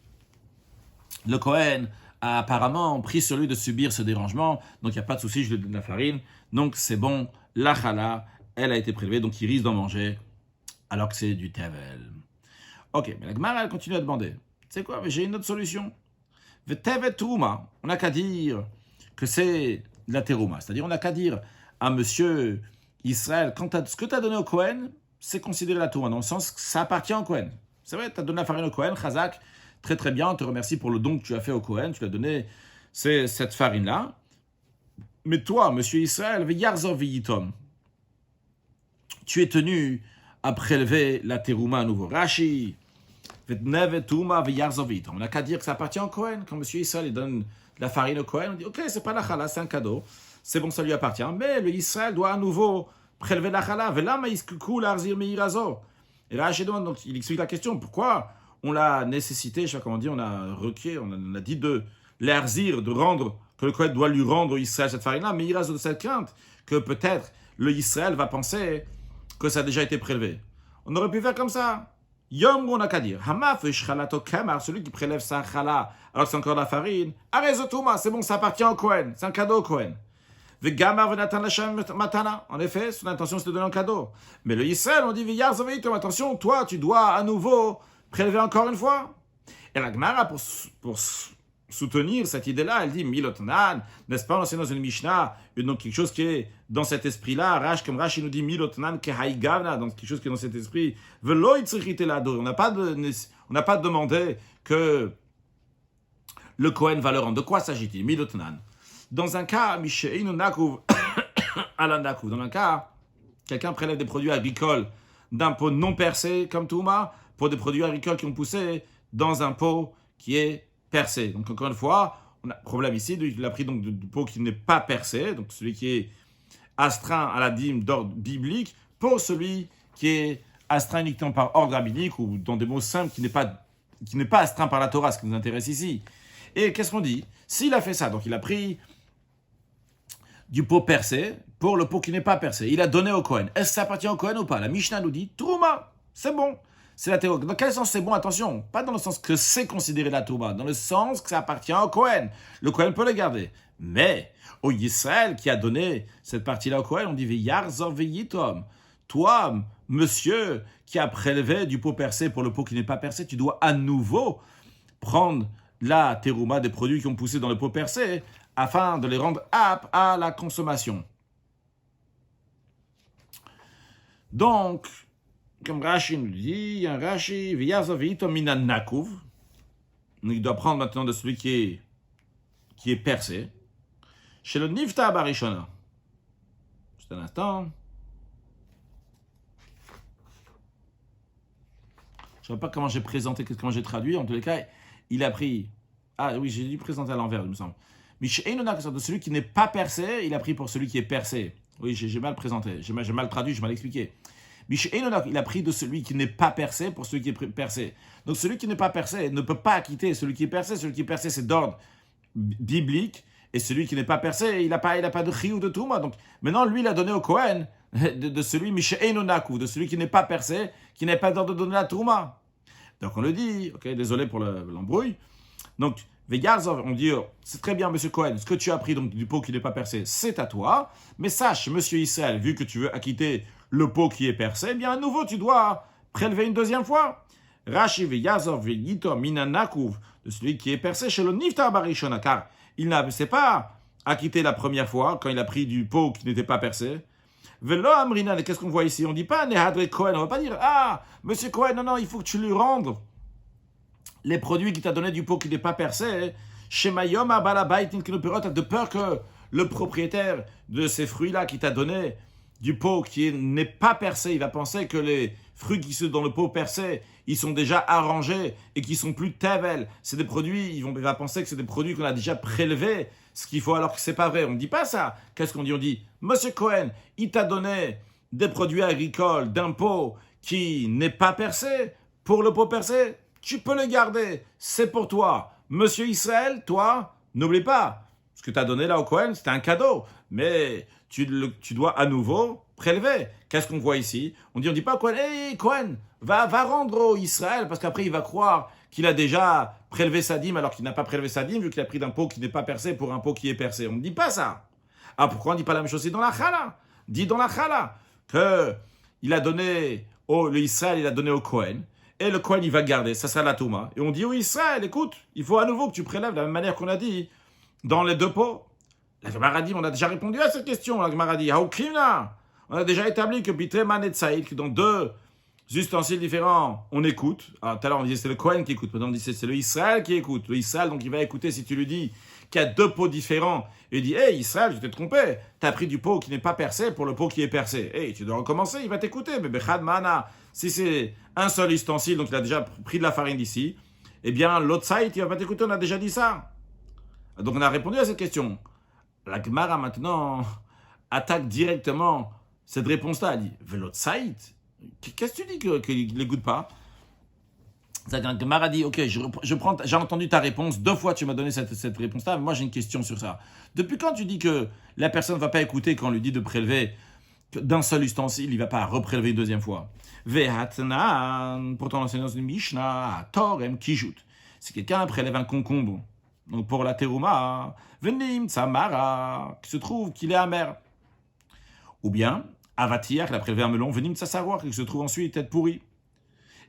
Speaker 1: le Kohen a apparemment pris sur lui de subir ce dérangement, donc il n'y a pas de souci, je lui donne de la farine, donc c'est bon, la chala, elle a été prélevée, donc il risque d'en manger, alors que c'est du tevel. Ok, mais la Gemara, elle continue à demander, c'est quoi, mais j'ai une autre solution. Tevet Trouma, on n'a qu'à dire que c'est la terouma, c'est-à-dire on n'a qu'à dire à monsieur Israël, ce que tu as donné au Kohen, c'est considéré la terouma, dans le sens que ça appartient au Kohen. C'est vrai, tu as donné la farine au Kohen, Chazak, très très bien, on te remercie pour le don que tu as fait au Kohen, tu lui as donné cette farine-là. Mais toi, monsieur Israël, tu es tenu à prélever la terouma à nouveau. Rashi, on n'a qu'à dire que ça appartient au Kohen. Quand monsieur Israël il donne la farine au Kohen, on dit ok, c'est pas la chala, c'est un cadeau, c'est bon, ça lui appartient. Mais le Israël doit à nouveau prélever la chala. Et Rashi demande, donc il explique la question, pourquoi on l'a nécessité, je sais pas comment dire, on a dit de l'arzir, de rendre, que le Kohen doit lui rendre au Israël cette farine-là, mais il reste de cette crainte que peut-être le Israël va penser que ça a déjà été prélevé. On aurait pu faire comme ça. Yom, on n'a qu'à dire. Hamafish chalato kamar, celui qui prélève sa chala, alors que c'est encore de la farine. Arezotuma, c'est bon, ça appartient au Kohen, c'est un cadeau au Kohen. Vegamar venatan lachem matana. En effet, son intention c'est de donner un cadeau. Mais le Israël, on dit viyar zaveitum, attention, toi, tu dois à nouveau prélever encore une fois. Et la Gemara, pour soutenir cette idée-là, elle dit Milotnan, n'est-ce pas, on sait dans une Mishnah, donc quelque chose qui est dans cet esprit-là, comme Rashi nous dit Milotnan kehaigavna, donc quelque chose qui est dans cet esprit, Veloy tzrichite lado. On n'a pas demandé que le Kohen va le rendre. De quoi s'agit-il? Milotnan. Dans un cas, Misheinu nakuv ala nakuv. Dans un cas, quelqu'un prélève des produits agricoles d'un pot non percé, comme Touma, pour des produits agricoles qui ont poussé dans un pot qui est percé. Donc encore une fois, on a un problème ici, il a pris donc du pot qui n'est pas percé, donc celui qui est astreint à la dîme d'ordre biblique, pour celui qui est astreint uniquement par ordre rabbinique, ou dans des mots simples, qui n'est pas astreint par la Torah, ce qui nous intéresse ici. Et qu'est-ce qu'on dit? S'il a fait ça, donc il a pris du pot percé pour le pot qui n'est pas percé, il a donné au Kohen. Est-ce que ça appartient au Kohen ou pas? La Mishnah nous dit, Trouma, c'est bon. C'est la théorie. Dans quel sens c'est bon? Attention, pas dans le sens que c'est considéré la Touma, dans le sens que ça appartient au Kohen. Le Kohen peut le garder. Mais au Israël qui a donné cette partie-là au Kohen, on dit Veyar zor veyitom. Toi, monsieur, qui a prélevé du pot percé pour le pot qui n'est pas percé, tu dois à nouveau prendre la terouma des produits qui ont poussé dans le pot percé afin de les rendre aptes à la consommation. Donc, comme Rashi nous dit, un Rashi, nakuv. Il doit prendre maintenant de celui qui est percé. Chez le Nifta Barishona. Juste un instant. Je ne sais pas comment j'ai présenté, comment j'ai traduit. En tous les cas, il a pris. Ah oui, j'ai dû présenter à l'envers, il me semble. De celui qui n'est pas percé, il a pris pour celui qui est percé. Oui, j'ai mal présenté, j'ai mal traduit, j'ai mal expliqué. Il a pris de celui qui n'est pas percé pour celui qui est percé. Donc celui qui n'est pas percé ne peut pas acquitter celui qui est percé. Celui qui est percé, c'est d'ordre biblique. Et celui qui n'est pas percé, il n'a pas de chiyuv de Trouma. Donc maintenant, lui, il a donné au Kohen de celui de celui qui n'est pas percé, qui n'a pas d'ordre de donner la Trouma. Donc on le dit, ok, désolé pour l'embrouille. Donc, Vegarzov, on dit, c'est très bien, monsieur Cohen, ce que tu as pris donc, du pot qui n'est pas percé, c'est à toi. Mais sache, monsieur Israël, vu que tu veux acquitter le pot qui est percé, eh bien à nouveau, tu dois prélever une deuxième fois. Rashi Vegarzov Vegito Minanakuv, de celui qui est percé chez le Niftar Barishona, car il n'a pas acquitté la première fois, quand il a pris du pot qui n'était pas percé. Velo Amrinan, qu'est-ce qu'on voit ici? On ne dit pas Nehadre Cohen, on ne va pas dire, ah, monsieur Cohen, non, il faut que tu lui rendes les produits qui t'a donné du pot qui n'est pas percé, chez Mayom de peur que le propriétaire de ces fruits-là qui t'a donné du pot qui n'est pas percé, il va penser que les fruits qui sont dans le pot percé, ils sont déjà arrangés et qui sont plus tevel. C'est des produits, il va penser que c'est des produits qu'on a déjà prélevés, ce qu'il faut alors que c'est pas vrai. On ne dit pas ça. Qu'est-ce qu'on dit? On dit, monsieur Cohen, il t'a donné des produits agricoles d'un pot qui n'est pas percé. Pour le pot percé, tu peux le garder, c'est pour toi. Monsieur Israël, toi, n'oublie pas, ce que tu as donné là au Cohen, c'était un cadeau, mais tu dois à nouveau prélever. Qu'est-ce qu'on voit ici? On dit pas au Cohen, hey Cohen, va rendre au Israël, parce qu'après il va croire qu'il a déjà prélevé sa dîme alors qu'il n'a pas prélevé sa dîme, vu qu'il a pris d'un pot qui n'est pas percé pour un pot qui est percé. On ne dit pas ça. Ah, pourquoi on ne dit pas la même chose? C'est dans la Chala. Dit dans la Chala que il a donné le Israël, il a donné au Cohen. Et le Kohen, il va garder, ça sera la Touma. Et on dit, oui, Israël, écoute, il faut à nouveau que tu prélèves de la même manière qu'on a dit dans les deux pots. La Gemara dit, on a déjà répondu à cette question, la Gemara dit, Haoukina, on a déjà établi que Bitreman et Tsaïd, que dans deux ustensiles différents, on écoute. Alors, tout à l'heure, on disait c'est le Kohen qui écoute, maintenant on dit c'est le Israël qui écoute. Le Israël, donc il va écouter si tu lui dis qu'il y a deux pots différents. Et il dit, hey Israël, je t'ai trompé, tu as pris du pot qui n'est pas percé pour le pot qui est percé. Hey, tu dois recommencer, il va t'écouter. Mais Bechad Mana, si c'est un seul ustensile, donc il a déjà pris de la farine d'ici, eh bien l'autre side, il va pas t'écouter, on a déjà dit ça. Donc on a répondu à cette question. La Gemara maintenant attaque directement cette réponse-là. Elle dit, l'autre side, qu'est-ce que tu dis qu'il n'écoute pas? C'est-à-dire que Gemara dit, ok, j'ai entendu ta réponse, 2 fois tu m'as donné cette réponse-là, mais moi j'ai une question sur ça. Depuis quand tu dis que la personne ne va pas écouter quand on lui dit de prélever d'un seul ustensile, il ne va pas reprélever une deuxième fois? Vehatnan, pourtant l'enseignance du Mishnah, Torem Kijut. Si quelqu'un prélève un concombre, donc pour la terouma, Venim Tsamara, qui se trouve qu'il est amer. Ou bien, Avatir, qui a prélevé un melon, Venim Tsasaroir, qui se trouve ensuite être pourri.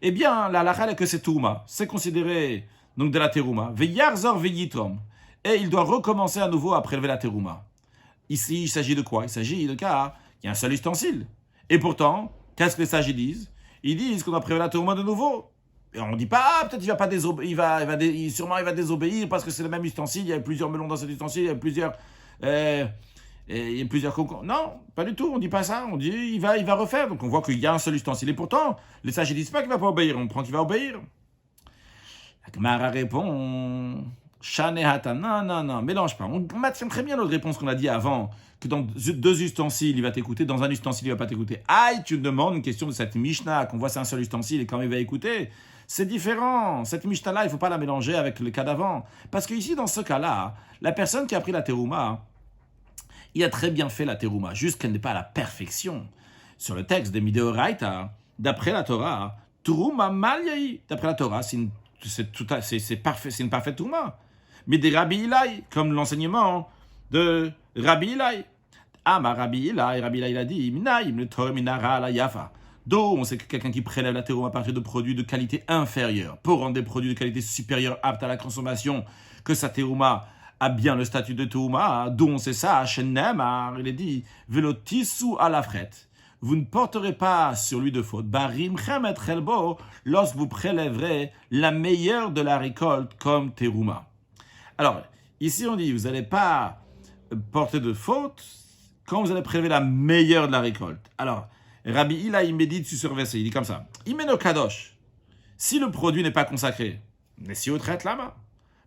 Speaker 1: Eh bien, la halakha est que c'est touma. C'est considéré donc de la terouma. Veyarzor veyitom. Et il doit recommencer à nouveau à prélever la terouma. Ici, il s'agit de quoi? Il s'agit de cas, il y a un seul ustensile. Et pourtant, qu'est-ce que les sages disent? Ils disent qu'on doit prélever la terouma de nouveau. Et on ne dit pas, ah, peut-être il va pas désobéir, sûrement il va désobéir parce que c'est le même ustensile, il y a plusieurs melons dans cet ustensile, il y a plusieurs concours. Non, pas du tout, on ne dit pas ça, on dit il va refaire. Donc on voit qu'il y a un seul ustensile. Et pourtant, les sages ne disent pas qu'il ne va pas obéir, on prend qu'il va obéir. La Gemara répond, Shanehata, non, mélange pas. On maintient très bien notre réponse qu'on a dit avant, que dans 2 ustensiles, il va t'écouter, dans un ustensile, il ne va pas t'écouter. Aïe, tu me demandes une question de cette Mishnah, qu'on voit c'est un seul ustensile et quand il va écouter. C'est différent. Cette Mishnah-là, il ne faut pas la mélanger avec le cas d'avant. Parce que ici, dans ce cas-là, la personne qui a pris la terouma, il a très bien fait la terouma, juste qu'elle n'est pas à la perfection. Sur le texte de Mideoraita, d'après la Torah, terouma malyai. D'après la Torah, c'est une parfaite terouma. Mais des Rabbi Ilai, comme l'enseignement de Rabbi Ilai. Ah, ma Rabbi Ilai a dit, Minaim, le Torah minara la yafa. D'où on sait que quelqu'un qui prélève la terouma à partir de produits de qualité inférieure, pour rendre des produits de qualité supérieure aptes à la consommation, que sa terouma a bien le statut de terouma, d'où on sait ça, Shenemar, il est dit, velotissu à la frette. Vous ne porterez pas sur lui de faute. Barim chemet chelbo, lorsque vous prélèverez la meilleure de la récolte comme terouma. Alors, ici on dit, vous n'allez pas porter de faute quand vous allez prélever la meilleure de la récolte. Alors, Rabbi Ila, il médite sur ce verset, il dit comme ça. Imeno kadosh. Si le produit n'est pas consacré, Nessio traite la main.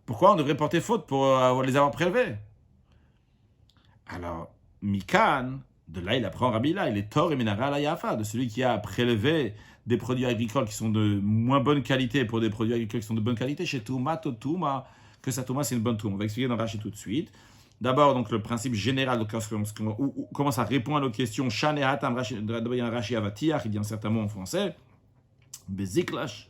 Speaker 1: Pourquoi on devrait porter faute pour les avoir prélevés? Alors, Mikan, De là, il apprend Rabbi Hillel, il est Tor et Menara la Yafa, de celui qui a prélevé des produits agricoles qui sont de moins bonne qualité pour des produits agricoles qui sont de bonne qualité, chez Touma, Touma, que sa Touma c'est une bonne Touma. On va expliquer dans Rashi tout de suite. D'abord, donc, le principe général, donc, comment ça répond à nos questions. Shane Hatam, d'abord, il y a un Rashi Avatiach, il dit un certain mot en français. Beziklash.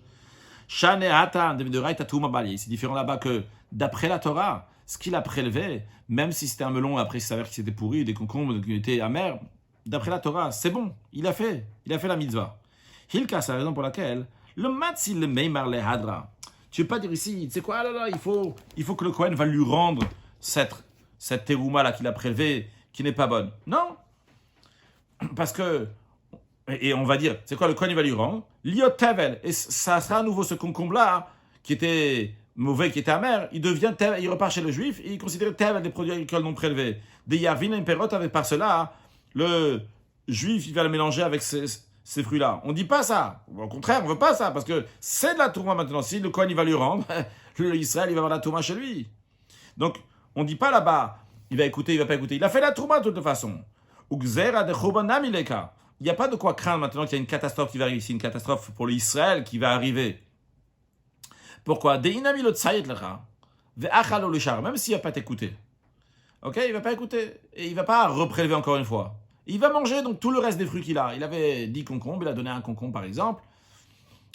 Speaker 1: Shane Hatam, de Raita Touma Bali. C'est différent là-bas que, d'après la Torah, ce qu'il a prélevé, même si c'était un melon, après il s'avère qu'il s'était pourri, des concombres qui étaient amers, d'après la Torah, c'est bon, il a fait la mitzvah. Hilka, c'est la raison pour laquelle, le matzil le meimar le hadra. Tu ne veux pas dire ici, tu sais quoi, là, il faut que le Kohen va lui rendre cette terouma là qu'il a prélevée, qui n'est pas bonne. Non, parce que, et on va dire, c'est quoi, le Kohen il va lui rendre, liot tevel, et ça sera à nouveau ce concombre là, qui était mauvais, qui était amer, il devient tevel, il repart chez le juif, et il considère tevel des produits agricoles non prélevés. Des yarvin et perot, avec par cela, le juif il va le mélanger avec ces fruits-là. On ne dit pas ça. Au contraire, on ne veut pas ça, parce que c'est de la tourma maintenant. Si le Kohen il va lui rendre, l'Israël il va avoir la tourma chez lui. Donc, on ne dit pas là-bas, il va écouter, il ne va pas écouter. Il a fait la tourma de toute façon. Il n'y a pas de quoi craindre maintenant qu'il y a une catastrophe qui va arriver. C'est une catastrophe pour l'Israël qui va arriver. Pourquoi? Même s'il ne va pas t'écouter. Ok, il ne va pas écouter. Et il ne va pas reprélever encore une fois. Il va manger donc tout le reste des fruits qu'il a. Il avait 10 concombres, il a donné un concombre par exemple.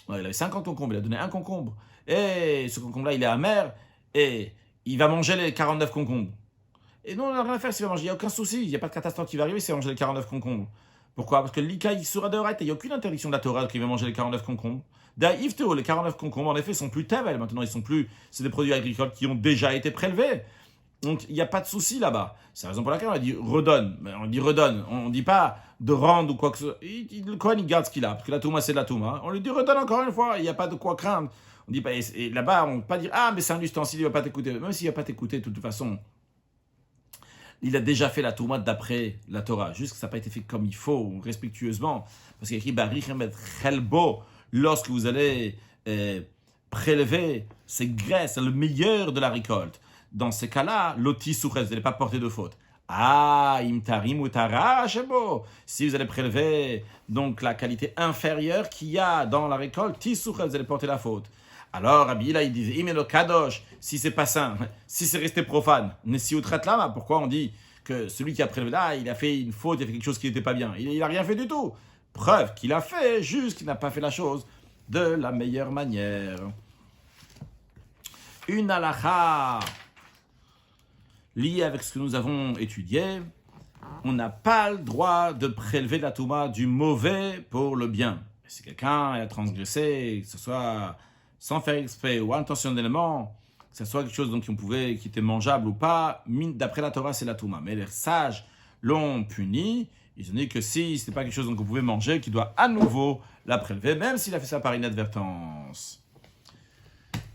Speaker 1: Il avait 50 concombres, il a donné un concombre. Et ce concombre-là, il est amer. Et il va manger les 49 concombres. Et non, on n'a rien à faire s'il va manger. Il n'y a aucun souci. Il n'y a pas de catastrophe qui va arriver s'il va manger les 49 concombres. Pourquoi? Parce que l'Ika, il sera de il n'y a aucune interdiction de la Torah qu'il va manger les 49 concombres. D'ailleurs, les 49 concombres, en effet, sont plus tavel. Maintenant, ils sont plus. C'est des produits agricoles qui ont déjà été prélevés. Donc, il n'y a pas de souci là-bas. C'est la raison pour laquelle on a dit redonne. On dit redonne. On ne dit pas de rendre ou quoi que ce soit. Le Kohen, il garde ce qu'il a. Parce que la Touma, c'est de la Touma. On lui dit redonne encore une fois. Il n'y a pas de quoi craindre. On dit pas, et là-bas, on ne peut pas dire ah, mais c'est un ustensile, il ne va pas t'écouter. Même s'il ne va pas t'écouter, de toute façon, il a déjà fait la Touma d'après la Torah. Juste que ça n'a pas été fait comme il faut, respectueusement. Parce qu'il y a écrit Barich Emet Chelbo. Lorsque vous allez prélever ces graisses, le meilleur de la récolte. Dans ces cas-là, l'oti souchet, vous n'allez pas porter de faute. Ah, imtarim utara, shebo. Si vous allez prélever donc la qualité inférieure qu'il y a dans la récolte, tisouchet, vous allez porter la faute. Alors, Rabbi Hillel, il disait, imelo kadosh, si c'est pas saint, si c'est resté profane, nesiut lama, pourquoi on dit que celui qui a prélevé là, il a fait une faute, il a fait quelque chose qui n'était pas bien. Il n'a rien fait du tout. Preuve qu'il a fait, juste qu'il n'a pas fait la chose de la meilleure manière. Une halakha lié avec ce que nous avons étudié, on n'a pas le droit de prélever la touma du mauvais pour le bien. Si quelqu'un a transgressé, que ce soit sans faire exprès ou intentionnellement, que ce soit quelque chose donc, qui était mangeable ou pas, d'après la Torah, c'est la touma. Mais les sages l'ont puni, ils ont dit que si ce n'est pas quelque chose qu'on pouvait manger, qu'il doit à nouveau la prélever, même s'il a fait ça par inadvertance.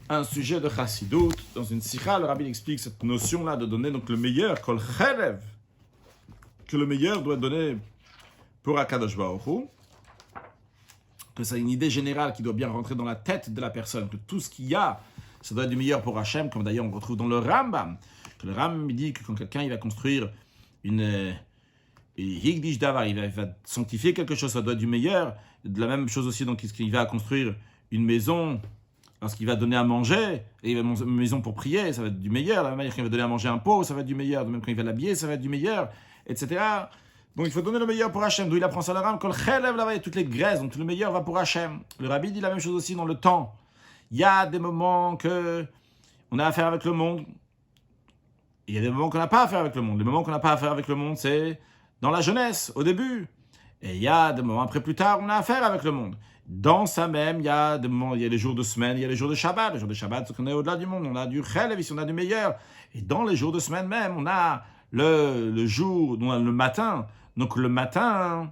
Speaker 1: Un sujet de Chassidut, dans une sikha, le rabbi explique cette notion-là de donner donc le meilleur, kol chelev, que le meilleur doit donner pour Akadosh Baruch Hu, que c'est une idée générale qui doit bien rentrer dans la tête de la personne, que tout ce qu'il y a, ça doit être du meilleur pour Hachem, comme d'ailleurs on retrouve dans le Rambam, que le Rambam dit que quand quelqu'un il va construire une Higdish Davar, il va sanctifier quelque chose, ça doit être du meilleur, de la même chose aussi, donc il va construire une maison. Lorsqu'il va donner à manger, et il va une maison pour prier, ça va être du meilleur. De la même manière qu'il va donner à manger un pot, ça va être du meilleur. De même quand il va l'habiller, ça va être du meilleur, etc. Donc il faut donner le meilleur pour Hachem. D'où il apprend ça le Ram, kol chelev là-bas, toutes les graisses, donc tout le meilleur va pour Hachem. Le Rabbi dit la même chose aussi dans le temps. Il y a des moments que on a affaire avec le monde. Il y a des moments qu'on n'a pas affaire avec le monde. Les moments qu'on n'a pas affaire avec le monde, c'est dans la jeunesse, au début. Et il y a des moments après, plus tard, on a affaire avec le monde. Dans ça même, il y a des moments, il y a les jours de semaine, il y a les jours de Shabbat. Les jours de Shabbat, c'est qu'on est au-delà du monde. On a du chelev, ici on a du meilleur. Et dans les jours de semaine même, on a le jour, on a le matin. Donc le matin,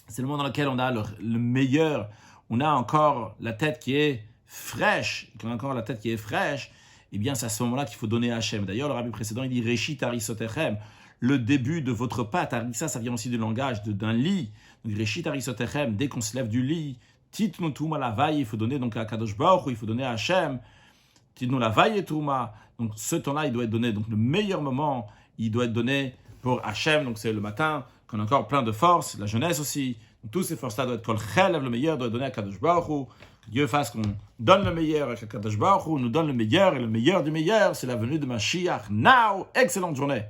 Speaker 1: c'est le moment dans lequel on a le meilleur. On a encore la tête qui est fraîche. Quand on a encore la tête qui est fraîche, eh bien c'est à ce moment-là qu'il faut donner à Hachem. D'ailleurs, le rabbi précédent, il dit Reshit Harisotechem, le début de votre pâte. Harissa, ça vient aussi du langage d'un lit. Donc, Reshit Harisotechem, dès qu'on se lève du lit, Titnu Touma la vaille, il faut donner donc à Kadosh Baruch Hu, il faut donner à Hachem. Titnu la vaille et Touma. Donc, ce temps-là, il doit être donné. Donc, le meilleur moment, il doit être donné pour Hachem. Donc, c'est le matin. qu'on a encore plein de force, la jeunesse aussi. Donc, toutes ces forces-là doivent être Kol Chelev, le meilleur doit donner à Kadosh Baruch Hu. Que Dieu fasse qu'on donne le meilleur et que Kadosh Baruch Hu nous donne le meilleur, et le meilleur du meilleur, c'est la venue de Mashiach. Now, excellente journée.